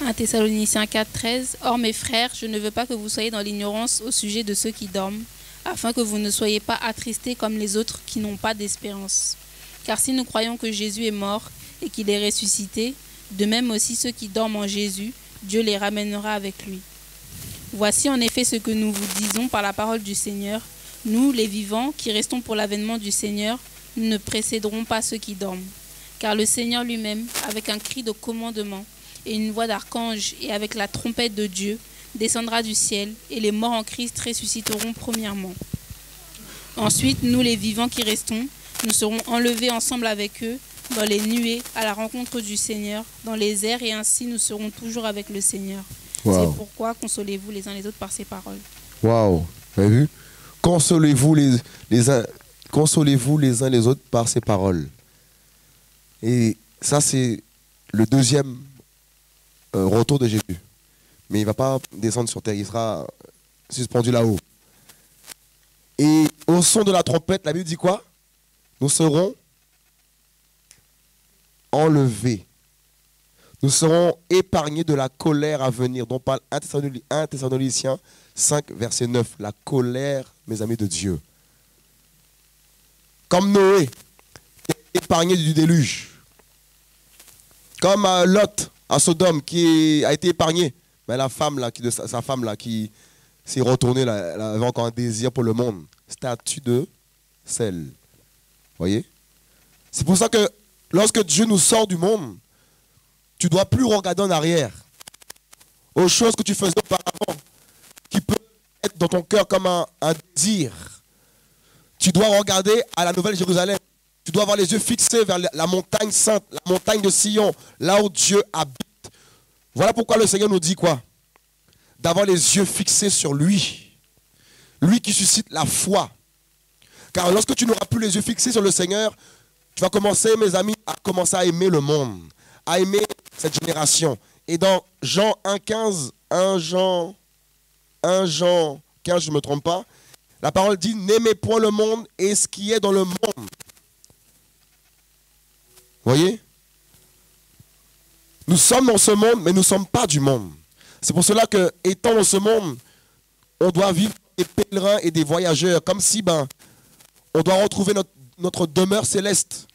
Un Thessaloniciens 4,13. Or, mes frères, je ne veux pas que vous soyez dans l'ignorance au sujet de ceux qui dorment, afin que vous ne soyez pas attristés comme les autres qui n'ont pas d'espérance. Car si nous croyons que Jésus est mort et qu'il est ressuscité, de même aussi ceux qui dorment en Jésus, Dieu les ramènera avec lui. Voici en effet ce que nous vous disons par la parole du Seigneur. Nous, les vivants, qui restons pour l'avènement du Seigneur, nous ne précéderons pas ceux qui dorment. Car le Seigneur lui-même, avec un cri de commandement et une voix d'archange et avec la trompette de Dieu, descendra du ciel, et les morts en Christ ressusciteront premièrement. Ensuite, nous les vivants qui restons, nous serons enlevés ensemble avec eux dans les nuées à la rencontre du Seigneur, dans les airs, et ainsi nous serons toujours avec le Seigneur. Wow. C'est pourquoi consolez-vous les uns les autres par ces paroles. Waouh, vous avez vu? Consolez-vous consolez-vous les uns les autres par ces paroles. Et ça, c'est le deuxième retour de Jésus. Mais il ne va pas descendre sur terre, il sera suspendu là-haut. Et au son de la trompette, la Bible dit quoi? Nous serons enlevés. Nous serons épargnés de la colère à venir, dont parle 1 Thessaloniciens 5, verset 9. La colère, mes amis, de Dieu. Comme Noé, épargné du déluge. Comme Lot, à Sodome, qui a été épargné. Mais la femme, là, sa femme là, qui s'est retournée, là, elle avait encore un désir pour le monde. Statue de sel. Vous voyez? C'est pour ça que lorsque Dieu nous sort du monde, tu ne dois plus regarder en arrière aux choses que tu faisais auparavant, qui peuvent être dans ton cœur comme un désir. Tu dois regarder à la Nouvelle Jérusalem. Tu dois avoir les yeux fixés vers la montagne sainte, la montagne de Sion, là où Dieu habite. Voilà pourquoi le Seigneur nous dit quoi? D'avoir les yeux fixés sur lui. Lui qui suscite la foi. Car lorsque tu n'auras plus les yeux fixés sur le Seigneur, tu vas commencer, mes amis, à commencer à aimer le monde, à aimer cette génération. Et dans Jean 1,15, 1 Jean 15, je ne me trompe pas, la parole dit, n'aimez point le monde et ce qui est dans le monde. Vous voyez? Nous sommes dans ce monde, mais nous ne sommes pas du monde. C'est pour cela que, étant dans ce monde, on doit vivre des pèlerins et des voyageurs, comme si on doit retrouver notre demeure céleste.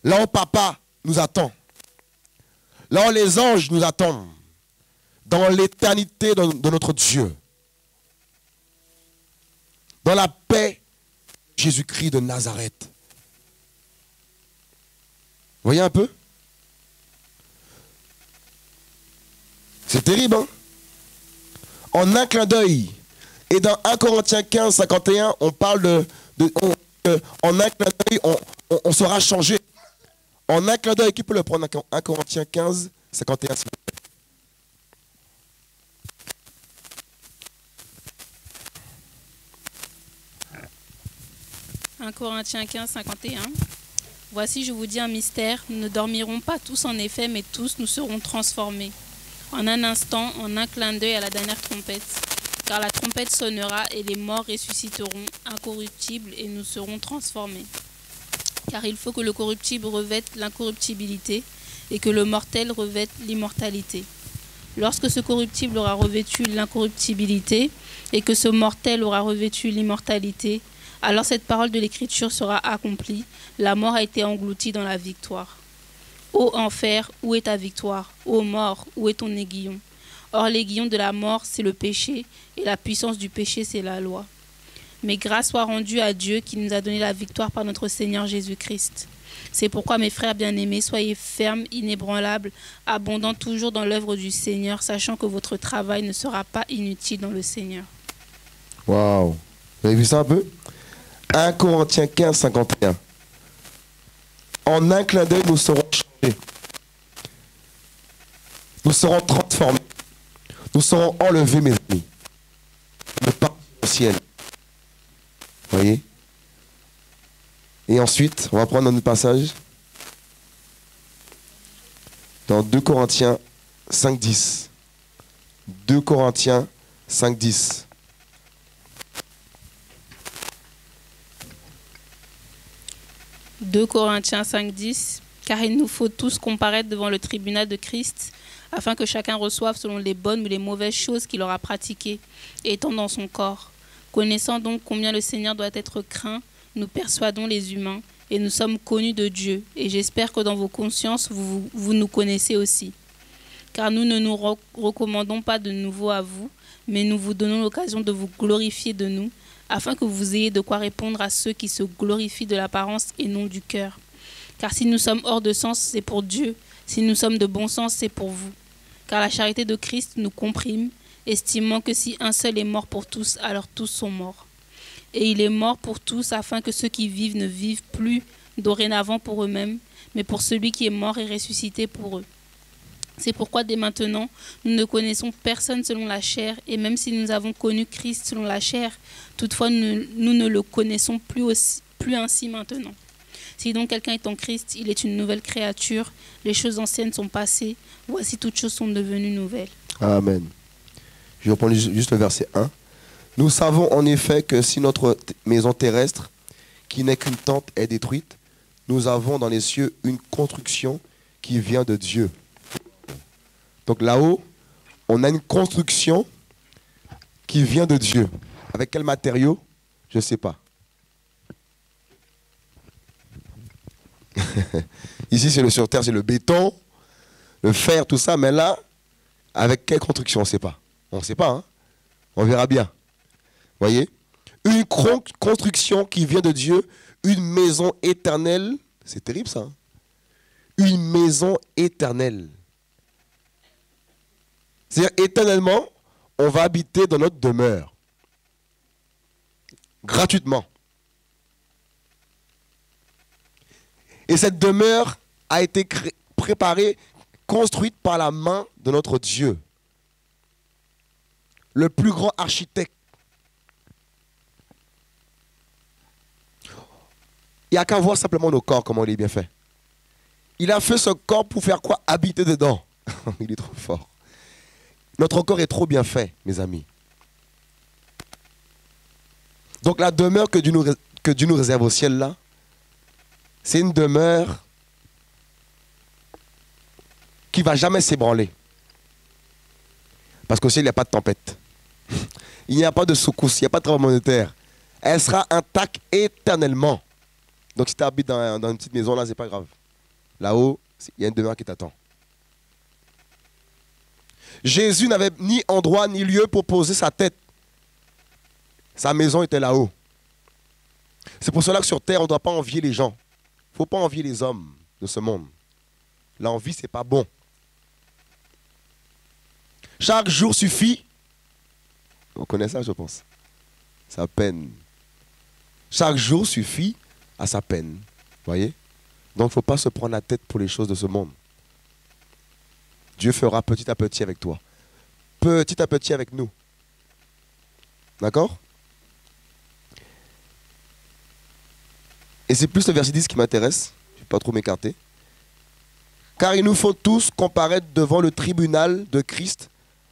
Là où Papa nous attend. Là où les anges nous attendent. Dans l'éternité de notre Dieu. Dans la paix, Jésus-Christ de Nazareth. Vous voyez un peu? C'est terrible, hein? En un clin d'œil. Et dans 1 Corinthiens 15, 51, on parle en un clin d'œil, on sera changé. En un clin d'œil, qui peut le prendre? 1 Corinthiens 15, 51, s'il vous plaît. « 1 Corinthiens 15, 51. Voici, je vous dis un mystère, nous ne dormirons pas tous en effet, mais tous nous serons transformés. En un instant, en un clin d'œil à la dernière trompette. Car la trompette sonnera et les morts ressusciteront incorruptibles et nous serons transformés. Car il faut que le corruptible revête l'incorruptibilité et que le mortel revête l'immortalité. Lorsque ce corruptible aura revêtu l'incorruptibilité et que ce mortel aura revêtu l'immortalité, alors cette parole de l'Écriture sera accomplie. La mort a été engloutie dans la victoire. Ô enfer, où est ta victoire? Ô mort, où est ton aiguillon? Or l'aiguillon de la mort, c'est le péché, et la puissance du péché, c'est la loi. Mais grâce soit rendue à Dieu qui nous a donné la victoire par notre Seigneur Jésus-Christ. C'est pourquoi, mes frères bien-aimés, soyez fermes, inébranlables, abondants toujours dans l'œuvre du Seigneur, sachant que votre travail ne sera pas inutile dans le Seigneur. Waouh! Vous avez vu ça un peu? 1 Corinthiens 15, 51. En un clin d'œil, nous serons changés. Nous serons transformés. Nous serons enlevés, mes amis. Nous partons au ciel. Vous voyez? Et ensuite, on va prendre notre passage dans 2 Corinthiens 5.10. 2 Corinthiens 5.10. « 2 Corinthiens 5.10 Car il nous faut tous comparaître devant le tribunal de Christ, afin que chacun reçoive selon les bonnes ou les mauvaises choses qu'il aura pratiquées, étant dans son corps. Connaissant donc combien le Seigneur doit être craint, nous persuadons les humains, et nous sommes connus de Dieu, et j'espère que dans vos consciences, vous nous connaissez aussi. Car nous ne nous recommandons pas de nouveau à vous, mais nous vous donnons l'occasion de vous glorifier de nous, afin que vous ayez de quoi répondre à ceux qui se glorifient de l'apparence et non du cœur. Car si nous sommes hors de sens, c'est pour Dieu. Si nous sommes de bon sens, c'est pour vous. Car la charité de Christ nous comprime, estimant que si un seul est mort pour tous, alors tous sont morts. Et il est mort pour tous, afin que ceux qui vivent ne vivent plus dorénavant pour eux-mêmes, mais pour celui qui est mort et ressuscité pour eux. C'est pourquoi dès maintenant, nous ne connaissons personne selon la chair, et même si nous avons connu Christ selon la chair, toutefois nous ne le connaissons plus ainsi maintenant. Si donc quelqu'un est en Christ, il est une nouvelle créature, les choses anciennes sont passées, voici toutes choses sont devenues nouvelles. Amen. Je reprends juste le verset 1. Nous savons en effet que si notre maison terrestre, qui n'est qu'une tente, est détruite, nous avons dans les cieux une construction qui vient de Dieu. Donc là-haut, on a une construction qui vient de Dieu. Avec quel matériau? Je ne sais pas. Ici, c'est sur terre, c'est le béton, le fer, tout ça. Mais là, avec quelle construction? On ne sait pas. On ne sait pas, hein? On verra bien. Voyez? Une construction qui vient de Dieu, une maison éternelle. C'est terrible, ça. Hein? Une maison éternelle. C'est-à-dire, éternellement, on va habiter dans notre demeure. Gratuitement. Et cette demeure a été préparée, construite par la main de notre Dieu. Le plus grand architecte. Il n'y a qu'à voir simplement nos corps, comment il est bien fait. Il a fait ce corps pour faire quoi? Habiter dedans. Il est trop fort. Notre corps est trop bien fait, mes amis. Donc la demeure que Dieu nous réserve au ciel, là, c'est une demeure qui ne va jamais s'ébranler. Parce qu'au ciel, il n'y a pas de tempête. Il n'y a pas de secousse, il n'y a pas de tremblement de terre. Elle sera intacte éternellement. Donc si tu habites dans une petite maison, là, ce n'est pas grave. Là-haut, il y a une demeure qui t'attend. Jésus n'avait ni endroit ni lieu pour poser sa tête. Sa maison était là-haut. C'est pour cela que sur terre, on ne doit pas envier les gens. Il ne faut pas envier les hommes de ce monde. L'envie, ce n'est pas bon. Chaque jour suffit. On connaît ça, je pense. Sa peine. Chaque jour suffit à sa peine. Voyez? Donc, il ne faut pas se prendre la tête pour les choses de ce monde. Dieu fera petit à petit avec toi. Petit à petit avec nous. D'accord? Et c'est plus le verset 10 qui m'intéresse. Je ne vais pas trop m'écarter. Car il nous faut tous comparaître devant le tribunal de Christ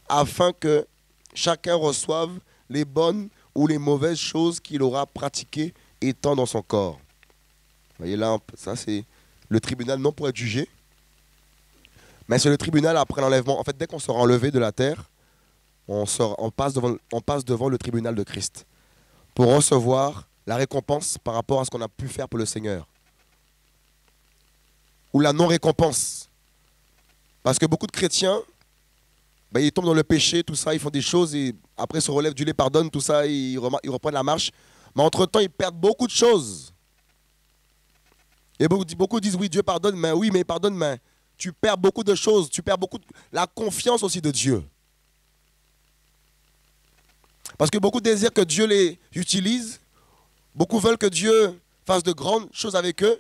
afin que chacun reçoive les bonnes ou les mauvaises choses qu'il aura pratiquées étant dans son corps. Vous voyez là, ça c'est le tribunal non pour être jugé, mais c'est le tribunal après l'enlèvement. En fait, dès qu'on sera enlevé de la terre, on passe devant le tribunal de Christ pour recevoir la récompense par rapport à ce qu'on a pu faire pour le Seigneur. Ou la non-récompense. Parce que beaucoup de chrétiens, ils tombent dans le péché, tout ça, ils font des choses et après se relèvent, Dieu les pardonne, tout ça, ils reprennent la marche. Mais entre-temps, ils perdent beaucoup de choses. Et beaucoup disent, oui, Dieu pardonne, mais oui, mais il pardonne, mais tu perds beaucoup de choses, tu perds beaucoup de la confiance aussi de Dieu. Parce que beaucoup désirent que Dieu les utilise, beaucoup veulent que Dieu fasse de grandes choses avec eux,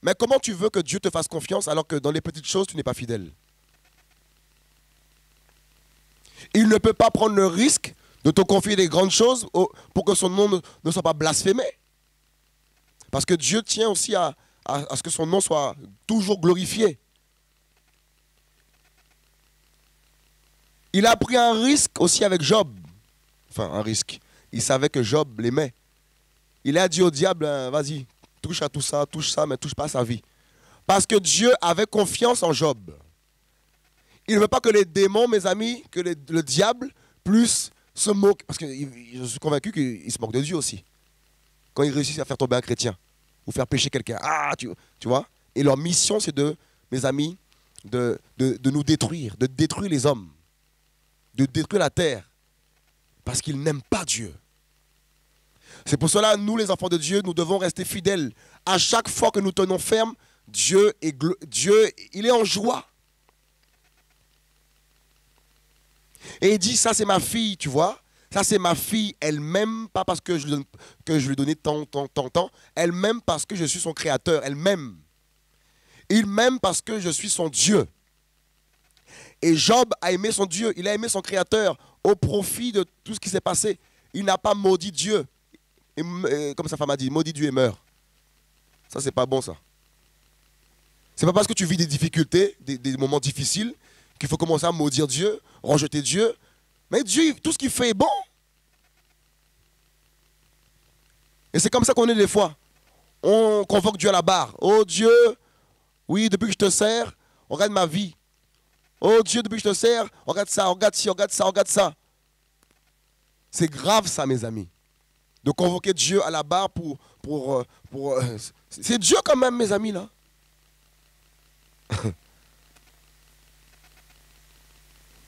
mais comment tu veux que Dieu te fasse confiance alors que dans les petites choses, tu n'es pas fidèle? Il ne peut pas prendre le risque de te confier des grandes choses pour que son nom ne soit pas blasphémé. Parce que Dieu tient aussi à ce que son nom soit toujours glorifié. Il a pris un risque aussi avec Job. Enfin, un risque. Il savait que Job l'aimait. Il a dit au diable, vas-y, touche à tout ça, touche ça, mais touche pas à sa vie. Parce que Dieu avait confiance en Job. Il ne veut pas que les démons, mes amis, que le diable puisse se moquer. Parce que je suis convaincu qu'il se moque de Dieu aussi. Quand il réussit à faire tomber un chrétien ou faire pécher quelqu'un. Ah, tu vois. Et leur mission, c'est mes amis, de nous détruire, de détruire les hommes, de détruire la terre. Parce qu'ils n'aiment pas Dieu. C'est pour cela, nous, les enfants de Dieu, nous devons rester fidèles. À chaque fois que nous tenons ferme, Dieu, il est en joie. Et il dit, ça c'est ma fille, tu vois. Ça c'est ma fille, elle m'aime pas parce que je lui ai donné tant. Elle m'aime parce que je suis son créateur, elle m'aime. Il m'aime parce que je suis son Dieu. Et Job a aimé son Dieu, il a aimé son créateur au profit de tout ce qui s'est passé. Il n'a pas maudit Dieu. Et comme sa femme a dit, maudit Dieu et meurt. Ça c'est pas bon ça. C'est pas parce que tu vis des difficultés, des moments difficiles, qu'il faut commencer à maudire Dieu, rejeter Dieu. Mais Dieu, tout ce qu'il fait est bon. Et c'est comme ça qu'on est des fois. On convoque Dieu à la barre. Oh Dieu, oui, depuis que je te sers, regarde ma vie. Oh Dieu, depuis que je te sers, regarde ça, regarde ci, regarde ça, regarde ça. C'est grave ça, mes amis. De convoquer Dieu à la barre c'est Dieu quand même, mes amis, là.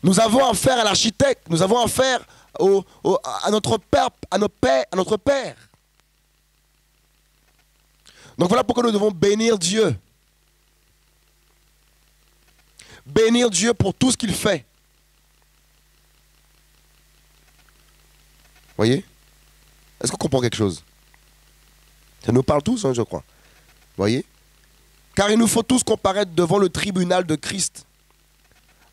Nous avons affaire à l'architecte, nous avons affaire à notre père, à notre père. Donc voilà pourquoi nous devons bénir Dieu. Bénir Dieu pour tout ce qu'il fait. Voyez? Est-ce qu'on comprend quelque chose? Ça nous parle tous, hein, je crois. Voyez? Car il nous faut tous comparaître devant le tribunal de Christ,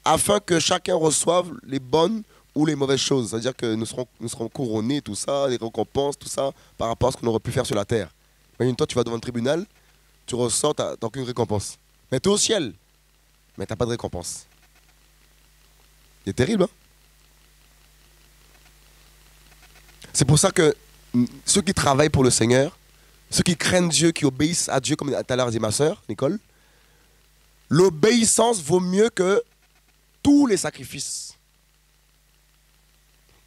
afin que chacun reçoive les bonnes ou les mauvaises choses. C'est-à-dire que nous serons couronnés, tout ça, les récompenses, tout ça, par rapport à ce qu'on aurait pu faire sur la terre. Imagine-toi, tu vas devant le tribunal, tu ressors, tu n'as aucune récompense. Mais tu es au ciel, mais tu n'as pas de récompense. C'est terrible, hein? C'est pour ça que ceux qui travaillent pour le Seigneur, ceux qui craignent Dieu, qui obéissent à Dieu, comme tout à l'heure dit ma sœur, Nicole, l'obéissance vaut mieux que tous les sacrifices.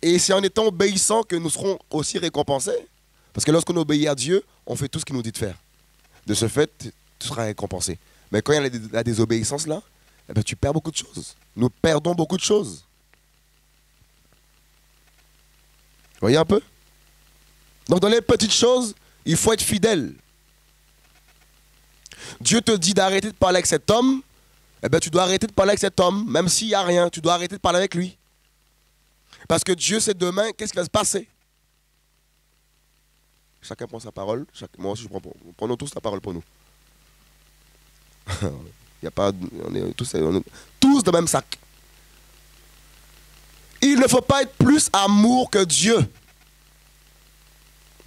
Et c'est en étant obéissants que nous serons aussi récompensés. Parce que lorsqu'on obéit à Dieu, on fait tout ce qu'il nous dit de faire. De ce fait, tu seras récompensé. Mais quand il y a la désobéissance là, eh bien, tu perds beaucoup de choses. Nous perdons beaucoup de choses. Vous voyez un peu? Donc dans les petites choses, il faut être fidèle. Dieu te dit d'arrêter de parler avec cet homme, eh bien, tu dois arrêter de parler avec cet homme, même s'il n'y a rien, tu dois arrêter de parler avec lui. Parce que Dieu sait demain, qu'est-ce qui va se passer. Chacun prend sa parole, moi aussi je prends, prenons tous la parole pour nous. Y a pas, on est tous dans le même sac. Il ne faut pas être plus amour que Dieu.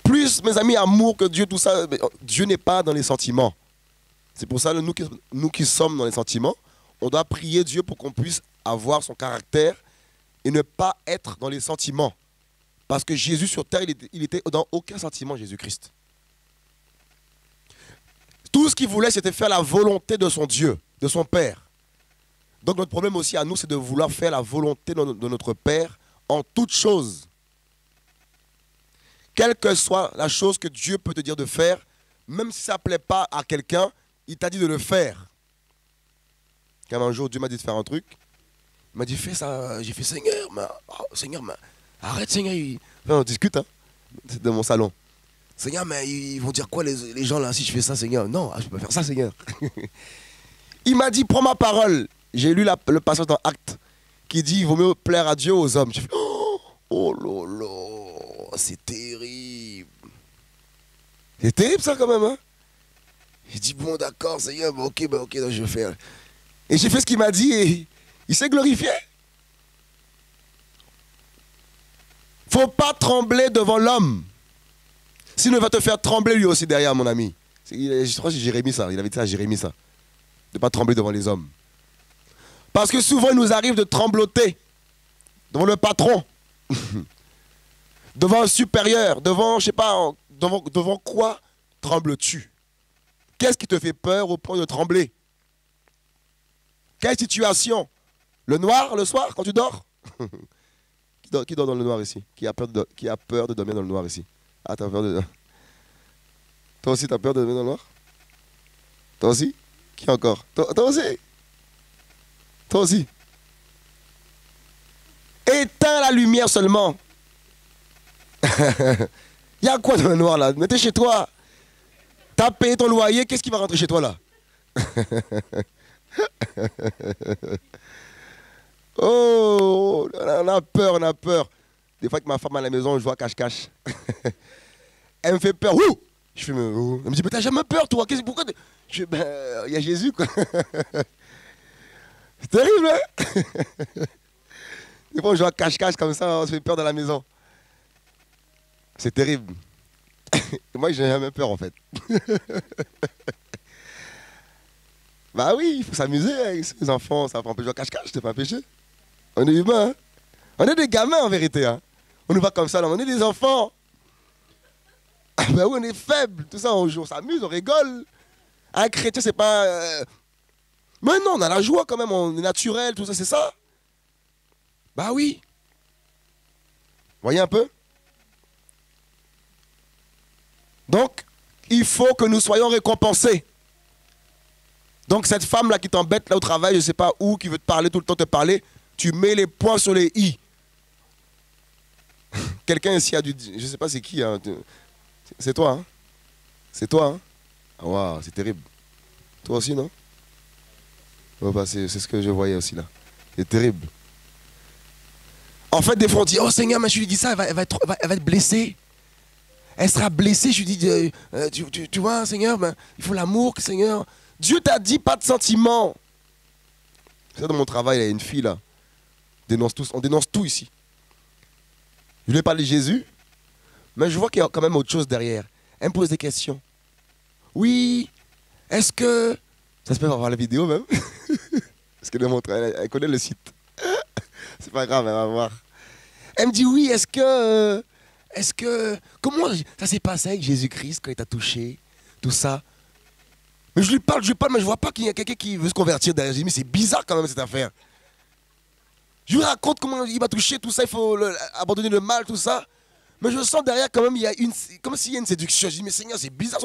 Plus, mes amis, amour que Dieu, tout ça. Dieu n'est pas dans les sentiments. C'est pour ça que nous qui sommes dans les sentiments, on doit prier Dieu pour qu'on puisse avoir son caractère et ne pas être dans les sentiments. Parce que Jésus sur terre, il était dans aucun sentiment, Jésus-Christ. Tout ce qu'il voulait, c'était faire la volonté de son Dieu, de son Père. Donc notre problème aussi à nous, c'est de vouloir faire la volonté de notre Père en toutes choses. Quelle que soit la chose que Dieu peut te dire de faire, même si ça ne plaît pas à quelqu'un, il t'a dit de le faire. Quand un jour, Dieu m'a dit de faire un truc, il m'a dit, fais ça. J'ai fait, Seigneur, arrête, Seigneur. Enfin, on discute, hein. C'est dans mon salon. Seigneur, mais ils vont dire quoi les gens là si je fais ça, Seigneur? Non, je peux pas faire ça, Seigneur. Il m'a dit, prends ma parole. J'ai lu le passage dans Actes qui dit, il vaut mieux plaire à Dieu aux hommes. J'ai fait, oh lolo, c'est terrible. C'est terrible ça quand même, hein. J'ai dit, bon d'accord, Seigneur, ok, donc je vais faire. Et j'ai fait ce qu'il m'a dit et il s'est glorifié. Faut pas trembler devant l'homme. Sinon, il va te faire trembler lui aussi derrière, mon ami. Je crois que c'est Jérémie ça. Il avait dit ça à Jérémie ça. De ne pas trembler devant les hommes. Parce que souvent, il nous arrive de trembloter devant le patron, devant un supérieur, devant, je sais pas, devant quoi trembles-tu? Qu'est-ce qui te fait peur au point de trembler? Quelle situation? Le noir, le soir, quand tu dors? Qui dort dans le noir ici? Qui a peur de dormir dans le noir ici? Ah, t'as peur de... Toi aussi, t'as peur de dormir dans le noir? Toi aussi? Qui encore? Toi aussi? Toi aussi? Éteins la lumière seulement. Il y a quoi dans le noir là? Mais t'es chez toi. T'as payé ton loyer, qu'est-ce qui va rentrer chez toi là? Oh, on a peur, on a peur. Des fois que ma femme à la maison, je vois cache-cache. Elle me fait peur. Ouh! Je fais, ouh. Elle me dit, mais t'as jamais peur toi? Pourquoi? Je fais, ben, il y a Jésus quoi. C'est terrible, hein? Des fois, je vois cache-cache comme ça, on se fait peur dans la maison. C'est terrible. Moi, j'ai jamais peur en fait. Bah oui, il faut s'amuser avec ces enfants. Ça fait un peu jouer cache-cache, c'est pas un péché. On est humains, hein? On est des gamins en vérité. Hein? On nous voit comme ça, là. On est des enfants. Bah oui, on est faibles. Tout ça, on joue, on s'amuse, on rigole. Un chrétien, c'est pas... Mais non, on a la joie quand même, on est naturel, tout ça, c'est ça. Bah oui. Voyez un peu? Donc, il faut que nous soyons récompensés. Donc, cette femme-là qui t'embête là au travail, je ne sais pas où, qui veut te parler, tout le temps te parler, tu mets les points sur les i. Quelqu'un ici a dû dire, je ne sais pas c'est qui, hein. C'est toi, hein? C'est toi, hein? Ah, waouh, c'est terrible. Toi aussi, non? Oh, bah, c'est ce que je voyais aussi là. C'est terrible. En fait, des fois, on dit, oh Seigneur, mais je lui dis ça, elle va être blessée. Elle sera blessée, je lui dis, tu vois, Seigneur, ben, il faut l'amour, Seigneur. Dieu t'a dit pas de sentiments. C'est dans mon travail, il y a une fille là. On dénonce tout ici. Je lui ai parlé de Jésus, mais je vois qu'il y a quand même autre chose derrière. Elle me pose des questions. Oui, est-ce que... Ça se peut voir la vidéo même. Parce qu'elle elle connaît le site. C'est pas grave, elle va voir. Elle me dit oui, est-ce que... Comment ça s'est passé avec Jésus-Christ quand il t'a touché? Tout ça. Mais je lui parle, mais je vois pas qu'il y a quelqu'un qui veut se convertir derrière. J'ai dit, mais c'est bizarre quand même cette affaire. Je lui raconte comment il m'a touché, tout ça, il faut abandonner le mal, tout ça. Mais je sens derrière quand même, comme s'il y a une séduction. Je dis, mais Seigneur, c'est bizarre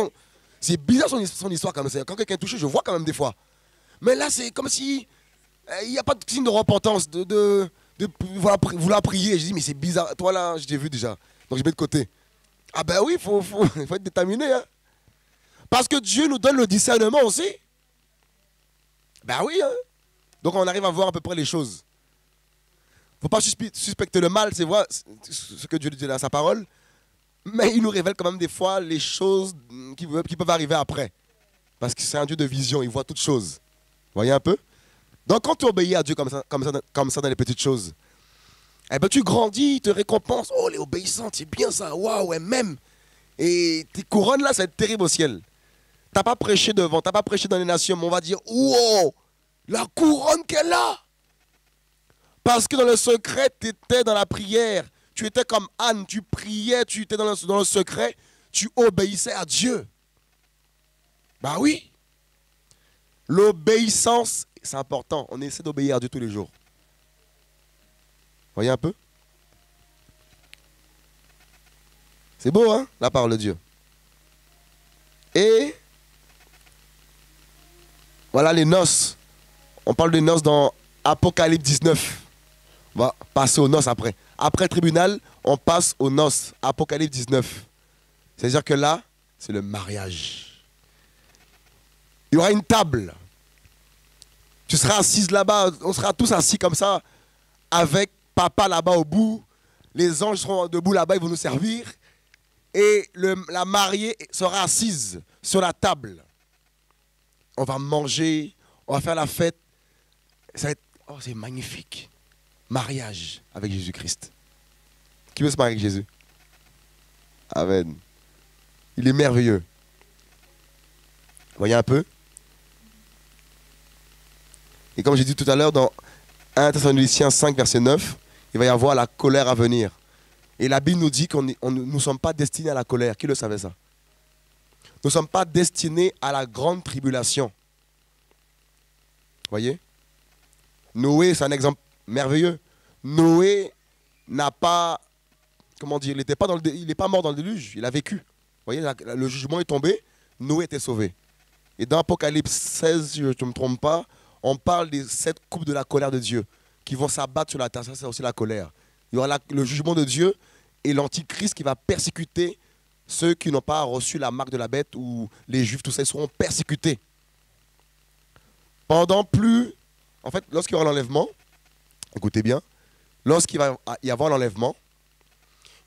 son histoire comme ça. Quand quelqu'un est touché, je vois quand même des fois. Mais là, c'est comme si il n'y a pas de signe de repentance, de vouloir prier. Je dis, mais c'est bizarre. Toi là, je t'ai vu déjà. Donc je mets de côté. Ah ben oui, il faut être déterminé. Hein. Parce que Dieu nous donne le discernement aussi. Ben oui. Hein. Donc on arrive à voir à peu près les choses. Il ne faut pas suspecter le mal, c'est voir ce que Dieu dit dans sa parole. Mais il nous révèle quand même des fois les choses qui peuvent arriver après. Parce que c'est un Dieu de vision, il voit toutes choses. Vous voyez un peu? Donc quand tu obéis à Dieu comme ça dans les petites choses, eh ben, tu grandis, il te récompense. Oh, elle est obéissante, c'est bien ça. Waouh, elle m'aime. Et tes couronnes là, ça va être terrible au ciel. Tu n'as pas prêché devant, tu n'as pas prêché dans les nations, mais on va dire, wow, la couronne qu'elle a. Parce que dans le secret, tu étais dans la prière. Tu étais comme Anne, tu priais, tu étais dans le secret, tu obéissais à Dieu. Bah oui. L'obéissance, c'est important. On essaie d'obéir à Dieu tous les jours. Voyez un peu? C'est beau, hein, la parole de Dieu. Et voilà les noces. On parle des noces dans Apocalypse 19. On va passer aux noces après. Après le tribunal, on passe aux noces. Apocalypse 19. C'est-à-dire que là, c'est le mariage. Il y aura une table. Tu seras assise là-bas, on sera tous assis comme ça, avec papa là-bas au bout. Les anges seront debout là-bas, ils vont nous servir. Et la mariée sera assise sur la table. On va manger, on va faire la fête. Ça va être, oh, c'est magnifique. Mariage avec Jésus-Christ. Qui veut se marier avec Jésus? Amen. Il est merveilleux. Voyez un peu? Et comme j'ai dit tout à l'heure, dans 1 Thessaloniciens 5, verset 9, il va y avoir la colère à venir. Et la Bible nous dit que nous ne sommes pas destinés à la colère. Qui le savait ça? Nous ne sommes pas destinés à la grande tribulation. Voyez? Noé, c'est un exemple merveilleux. Noé n'a pas, comment dire, il n'est pas mort dans le déluge, il a vécu. Voyez, le jugement est tombé, Noé était sauvé. Et dans Apocalypse 16, si je ne me trompe pas, on parle des 7 coupes de la colère de Dieu qui vont s'abattre sur la terre. Ça, c'est aussi la colère. Il y aura le jugement de Dieu et l'antichrist qui va persécuter ceux qui n'ont pas reçu la marque de la bête, ou les juifs, tout ça, ils seront persécutés. En fait, lorsqu'il y aura l'enlèvement, écoutez bien, lorsqu'il va y avoir l'enlèvement,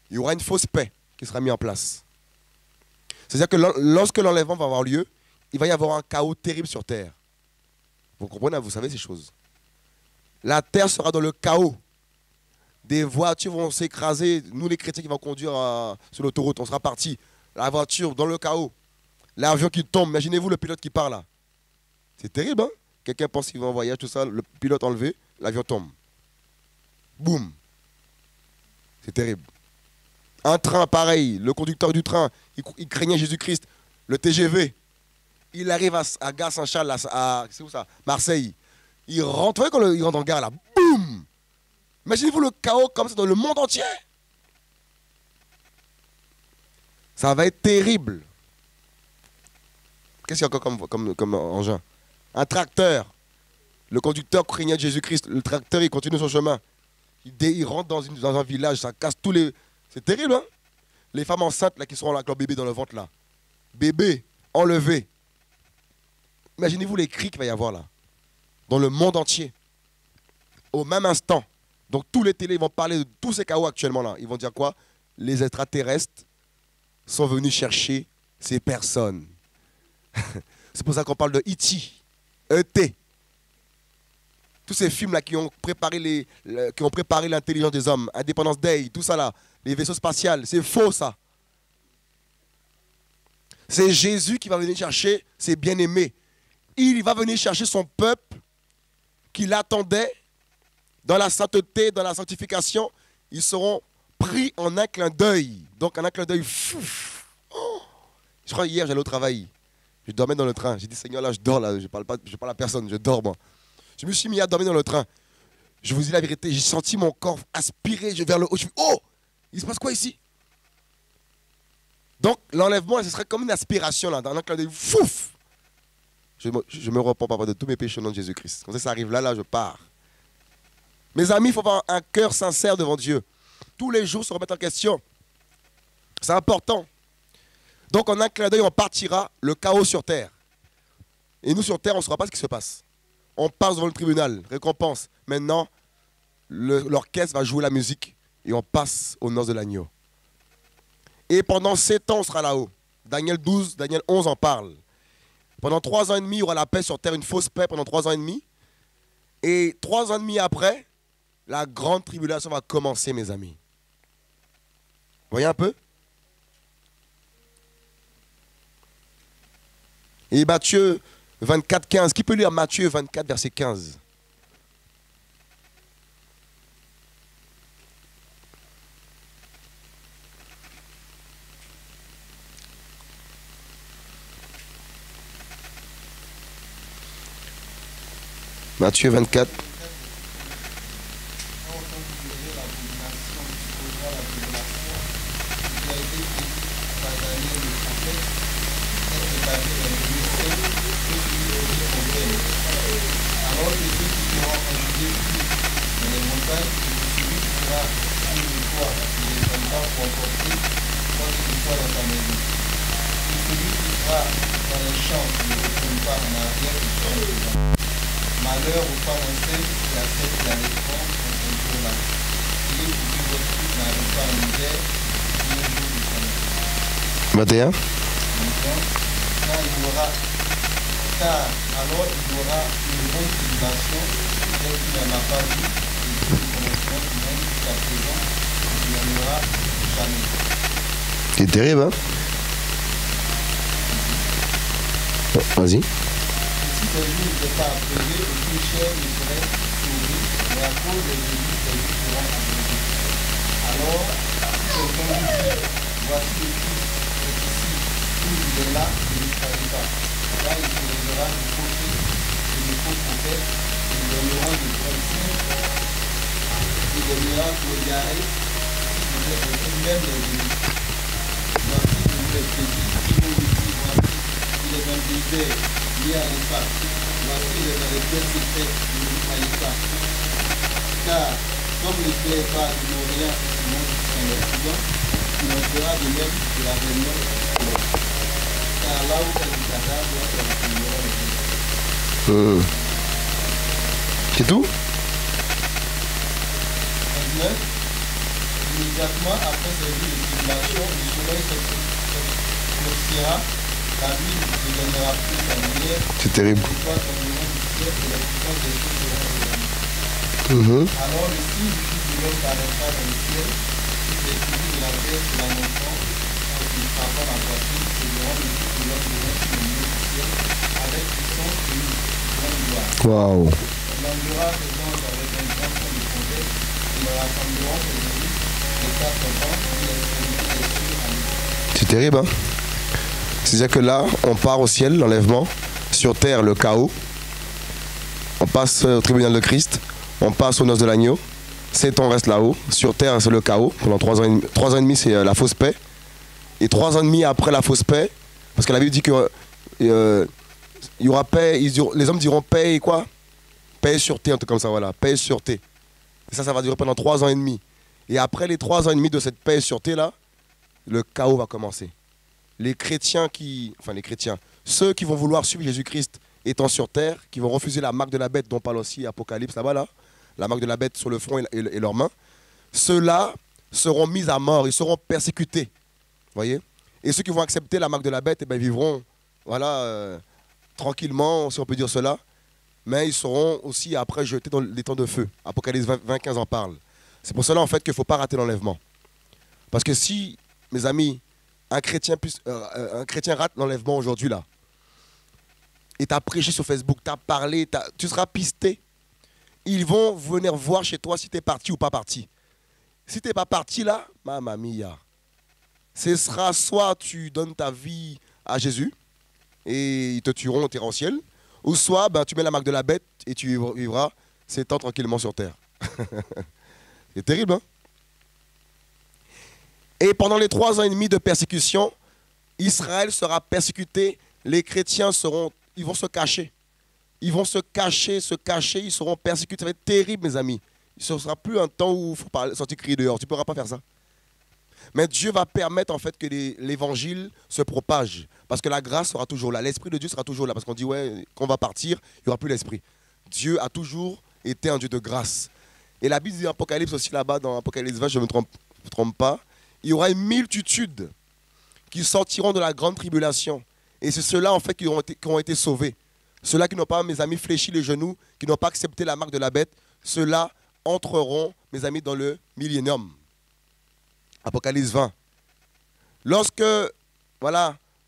il y aura une fausse paix qui sera mise en place. C'est-à-dire que lorsque l'enlèvement va avoir lieu, il va y avoir un chaos terrible sur terre. Vous comprenez, vous savez ces choses. La terre sera dans le chaos. Des voitures vont s'écraser. Nous, les chrétiens qui vont conduire sur l'autoroute, on sera partis. La voiture dans le chaos. L'avion qui tombe. Imaginez-vous le pilote qui part là. C'est terrible, hein? Quelqu'un pense qu'il va en voyage, tout ça. Le pilote enlevé, l'avion tombe. Boum. C'est terrible. Un train, pareil. Le conducteur du train, il craignait Jésus-Christ. Le TGV. Il arrive à Gare Saint-Charles, c'est où ça? Marseille. Il rentre, vous voyez quand il rentre en gare là, boum! Imaginez-vous le chaos comme ça dans le monde entier. Ça va être terrible. Qu'est-ce qu'il y a encore comme engin? Un tracteur. Le conducteur craignait Jésus-Christ. Le tracteur, il continue son chemin. Il rentre dans un village, ça casse tous les... C'est terrible, hein? Les femmes enceintes là, qui seront là avec leur bébé dans le ventre là. Bébé, enlevé. Imaginez-vous les cris qu'il va y avoir là, dans le monde entier, au même instant. Donc tous les télés vont parler de tous ces chaos actuellement là. Ils vont dire quoi? Les extraterrestres sont venus chercher ces personnes. C'est pour ça qu'on parle de E.T., E.T. Tous ces films là qui ont préparé l'intelligence des hommes, Independence Day, tout ça là, les vaisseaux spatials, c'est faux ça. C'est Jésus qui va venir chercher ses bien-aimés. Il va venir chercher son peuple qui l'attendait dans la sainteté, dans la sanctification. Ils seront pris en un clin d'œil. Donc en un clin d'œil fou. Oh. Je crois hier j'allais au travail. Je dormais dans le train. J'ai dit Seigneur là je dors là, je parle à personne, je dors moi. Je me suis mis à dormir dans le train. Je vous dis la vérité, j'ai senti mon corps aspirer vers le haut. Je me suis dit, oh, il se passe quoi ici? Donc l'enlèvement, ce serait comme une aspiration là, dans un clin d'œil fouf. Je me repens papa de tous mes péchés au nom de Jésus-Christ. Quand ça arrive là, je pars. Mes amis, il faut avoir un cœur sincère devant Dieu. Tous les jours se remettre en question. C'est important. Donc en un clin d'œil, on partira le chaos sur terre. Et nous sur terre, on ne saura pas ce qui se passe. On passe devant le tribunal, récompense. Maintenant, l'orchestre va jouer la musique et on passe aux noces de l'agneau. Et pendant 7 ans, on sera là-haut. Daniel 12, Daniel 11 en parle. Pendant 3 ans et demi, il y aura la paix sur terre, une fausse paix pendant 3 ans et demi. Et 3 ans et demi après, la grande tribulation va commencer, mes amis. Vous voyez un peu? Et Matthieu 24, 15. Qui peut lire Matthieu 24, verset 15? Matthieu 24. Malheur aux Français qui acceptent la réponse en ce jour-là. Il est pour que votre fils n'arrive pas en hiver, ni au jour du Seigneur. 21. Car alors il y aura une grande tribulation, telle qu'il n'en a pas vu commencement du monde jusqu'à présent, il n'y en aura jamais. C'est terrible, hein? Vas-y. Et si ce jour n'était pas appelé, aucune chair ne serait sauvée, mais à cause des Églises, ces jours seront abrégés. Alors, si quelqu'un vous dit, voici le Christ est ici, ou il est là, ne le croyez pas. Là, il se révélera du faux Christ et du faux prophète, ils donneront de vrais signes et des miracles égarés, si vous êtes même les Églises. Voici, je vous l'ai prédit, si vous vous dites, voici, il est un désert, lié à l'espace. Voici, il est dans les pièces secrètes, ne vous croyez pas. Car, comme le Père va de l'Orient et du monde jusqu'à l'Occident, il en fera de même de la réunion de l'homme. Car là où est le cadavre, là se rassemblera le Dieu. C'est tout? 19. Immédiatement après ces jours de tribulation, le soleil s'obscurcira, la nuit ne donnera plus sa lumière, C'est terrible. les étoiles tomberont du ciel et la puissance des choses seront évanouies. Alors le signe du Fils de l'homme paraîtra dans le ciel, toutes les tribus de la terre se lamenteront en se frappant la poitrine, et verront le Fils de l'homme venir sur le milieu du ciel, avec puissance et une grande gloire. Waouh. Il enverra ses anges avec un grand son de trompette, et leur rassembleront ses églises, les quatre vents, et les extrémités des cieux en lui. C'est terrible, hein? C'est-à-dire que là, on part au ciel, l'enlèvement. Sur terre, le chaos. On passe au tribunal de Christ. On passe aux noces de l'agneau. 7 ans reste là-haut. Sur terre, c'est le chaos. Pendant 3 ans et demi. 3 ans et demi, c'est la fausse paix. Et 3 ans et demi après la fausse paix, parce que la Bible dit que il y aura paix. Les hommes diront paix et quoi? Paix sur terre, un truc comme ça, voilà. Paix sur terre. Et ça va durer pendant 3 ans et demi. Et après les 3 ans et demi de cette paix sur terre là, le chaos va commencer. Les chrétiens ceux qui vont vouloir suivre Jésus-Christ étant sur terre, qui vont refuser la marque de la bête dont parle aussi Apocalypse là-bas, là, la marque de la bête sur le front et leurs mains, ceux-là seront mis à mort, ils seront persécutés. Voyez? Et ceux qui vont accepter la marque de la bête, eh ben, vivront tranquillement, si on peut dire cela, mais ils seront aussi après jetés dans les temps de feu. Apocalypse 20-15 en parle. C'est pour cela en fait qu'il ne faut pas rater l'enlèvement. Parce que si, mes amis, un chrétien rate l'enlèvement aujourd'hui là, et tu as prêché sur Facebook, tu as parlé, tu seras pisté, ils vont venir voir chez toi si tu es parti ou pas parti. Si tu n'es pas parti là, mamma mia, ce sera soit tu donnes ta vie à Jésus et ils te tueront, tu iras au ciel, ou soit tu mets la marque de la bête et tu vivras 7 ans tranquillement sur terre. C'est terrible, hein? Et pendant les 3 ans et demi de persécution, Israël sera persécuté, les chrétiens ils vont se cacher. Ils vont se cacher, ils seront persécutés. Ça va être terrible, mes amis. Ce ne sera plus un temps où il faut sortir crier dehors. Tu ne pourras pas faire ça. Mais Dieu va permettre en fait que l'évangile se propage. Parce que la grâce sera toujours là. L'Esprit de Dieu sera toujours là. Parce qu'on dit, ouais, quand on va partir, il n'y aura plus l'Esprit. Dieu a toujours été un Dieu de grâce. Et la Bible dit Apocalypse aussi là-bas, dans Apocalypse 20, je ne me trompe pas, il y aura une multitude qui sortiront de la grande tribulation. Et c'est ceux-là en fait qui ont été sauvés. Ceux-là qui n'ont pas, mes amis, fléchi les genoux, qui n'ont pas accepté la marque de la bête, ceux-là entreront, mes amis, dans le millénium. Apocalypse 20. Lorsque,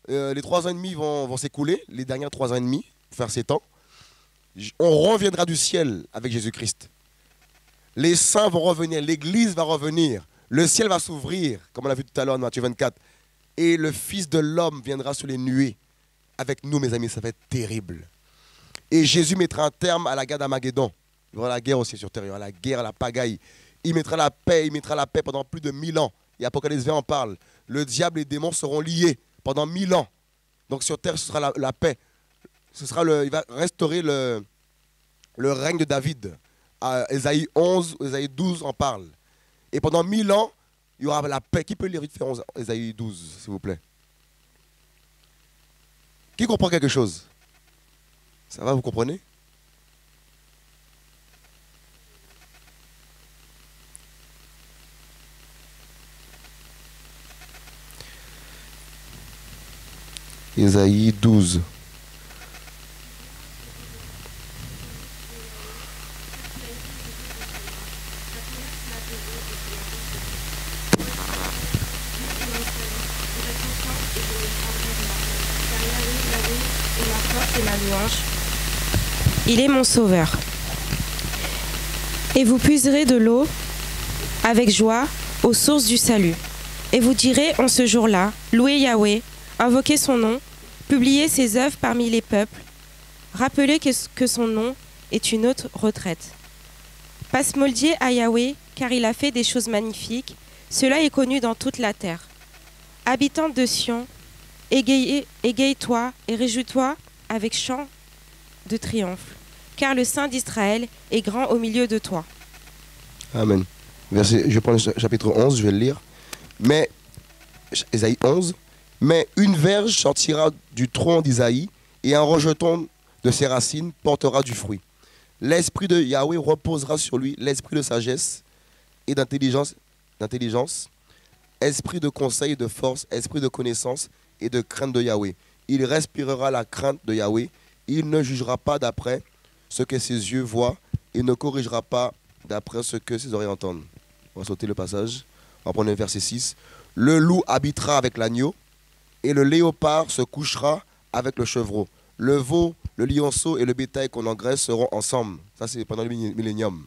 les 3 ans et demi vont s'écouler, les dernières 3 ans et demi, pour faire 7 ans, on reviendra du ciel avec Jésus-Christ. Les saints vont revenir, l'Église va revenir, le ciel va s'ouvrir, comme on l'a vu tout à l'heure dans Matthieu 24, et le Fils de l'homme viendra sur les nuées avec nous, mes amis, ça va être terrible. Et Jésus mettra un terme à la guerre d'Armageddon. Il y aura la guerre aussi sur terre, il y aura la guerre, la pagaille. Il mettra la paix pendant plus de 1000 ans. Et Apocalypse 20 en parle. Le diable et les démons seront liés pendant 1000 ans. Donc sur terre, ce sera la paix. Il va restaurer le règne de David. Ésaïe 11, Ésaïe 12 en parle. Et pendant 1000 ans, il y aura la paix. Qui peut lire vite faire Ésaïe 12, s'il vous plaît? Qui comprend quelque chose? Ça va, vous comprenez? Ésaïe 12. force et ma louange. Il est mon sauveur. Et vous puiserez de l'eau avec joie aux sources du salut. Et vous direz en ce jour-là, louez Yahweh, invoquez son nom, publiez ses œuvres parmi les peuples, rappelez que son nom est une haute retraite. Passemodiez à Yahweh, car il a fait des choses magnifiques, cela est connu dans toute la terre. Habitants de Sion, égaye-toi et réjouis-toi avec chant de triomphe, car le Saint d'Israël est grand au milieu de toi. Amen. Je prends le chapitre 11, je vais le lire. Mais, Ésaïe 11, mais une verge sortira du tronc d'Isaïe et un rejeton de ses racines portera du fruit. L'esprit de Yahweh reposera sur lui, l'esprit de sagesse et d'intelligence, esprit de conseil et de force, esprit de connaissance et de crainte de Yahweh. Il respirera la crainte de Yahweh, il ne jugera pas d'après ce que ses yeux voient et ne corrigera pas d'après ce que ses oreilles entendent. On va sauter le passage, on va prendre le verset 6. Le loup habitera avec l'agneau et le léopard se couchera avec le chevreau. Le veau, le lionceau et le bétail qu'on engraisse seront ensemble. Ça, c'est pendant le millénium.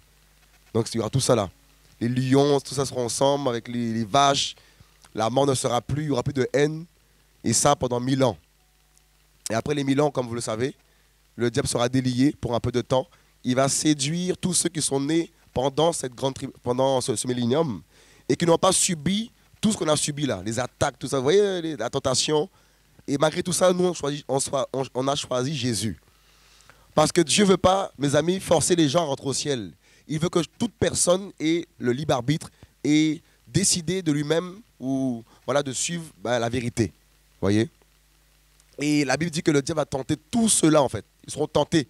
Donc, il y aura tout ça là. Les lions, tout ça sera ensemble avec les vaches. La mort ne sera plus, il n'y aura plus de haine. Et ça pendant 1000 ans. Et après les 1000 ans, comme vous le savez, le diable sera délié pour un peu de temps. Il va séduire tous ceux qui sont nés pendant ce millénium et qui n'ont pas subi tout ce qu'on a subi là, les attaques, tout ça. Vous voyez, la tentation. Et malgré tout ça, nous, on a choisi Jésus. Parce que Dieu ne veut pas, mes amis, forcer les gens à rentrer au ciel. Il veut que toute personne ait le libre arbitre et décider de lui-même ou voilà, de suivre la vérité. Voyez. Et la Bible dit que le diable va tenter tout cela en fait. Ils seront tentés.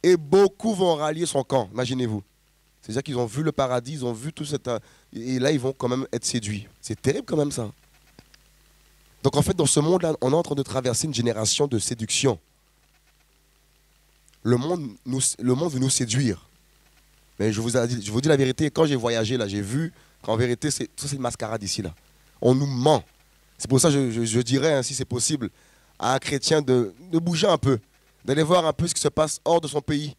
Et beaucoup vont rallier son camp, imaginez-vous. C'est-à-dire qu'ils ont vu le paradis, ils ont vu tout cet... Et là, ils vont quand même être séduits. C'est terrible quand même ça. Donc en fait, dans ce monde-là, on est en train de traverser une génération de séduction. Le monde veut nous séduire. Mais je vous dis la vérité, quand j'ai voyagé, là, j'ai vu qu'en vérité, c'est une mascarade ici. Là. On nous ment. C'est pour ça que je dirais, hein, si c'est possible, à un chrétien de bouger un peu, d'aller voir un peu ce qui se passe hors de son pays.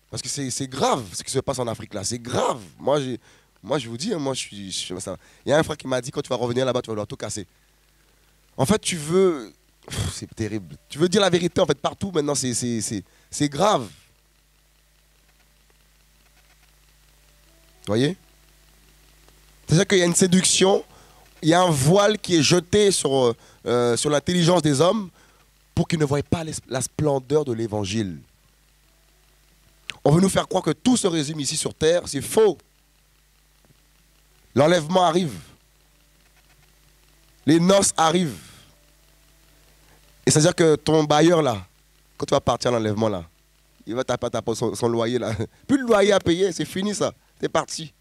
Parce que c'est grave ce qui se passe en Afrique là, c'est grave. Moi je vous dis, moi il y a un frère qui m'a dit quand tu vas revenir là-bas, tu vas leur tout casser. En fait, c'est terrible. Tu veux dire la vérité en fait partout maintenant, c'est grave. Vous voyez? C'est-à-dire qu'il y a une séduction, il y a un voile qui est jeté sur l'intelligence des hommes pour qu'ils ne voient pas la splendeur de l'évangile. On veut nous faire croire que tout se résume ici sur terre, c'est faux. L'enlèvement arrive. Les noces arrivent. Et c'est-à-dire que ton bailleur là, quand tu vas partir à l'enlèvement là, il va taper son loyer là. Plus de loyer à payer, c'est fini ça. C'est parti.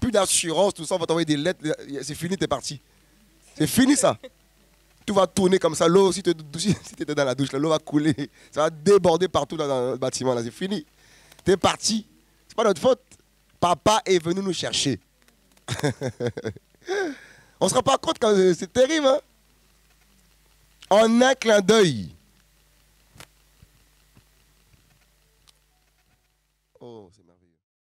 Plus d'assurance, tout ça, on va t'envoyer des lettres, c'est fini, t'es parti. C'est fini ça. Tout va tourner comme ça, l'eau, si tu étais dans la douche, l'eau va couler, ça va déborder partout dans le bâtiment, là, c'est fini. T'es parti. C'est pas notre faute. Papa est venu nous chercher. On ne se rend pas compte quand c'est terrible, hein? En un clin d'œil. Oh, c'est merveilleux.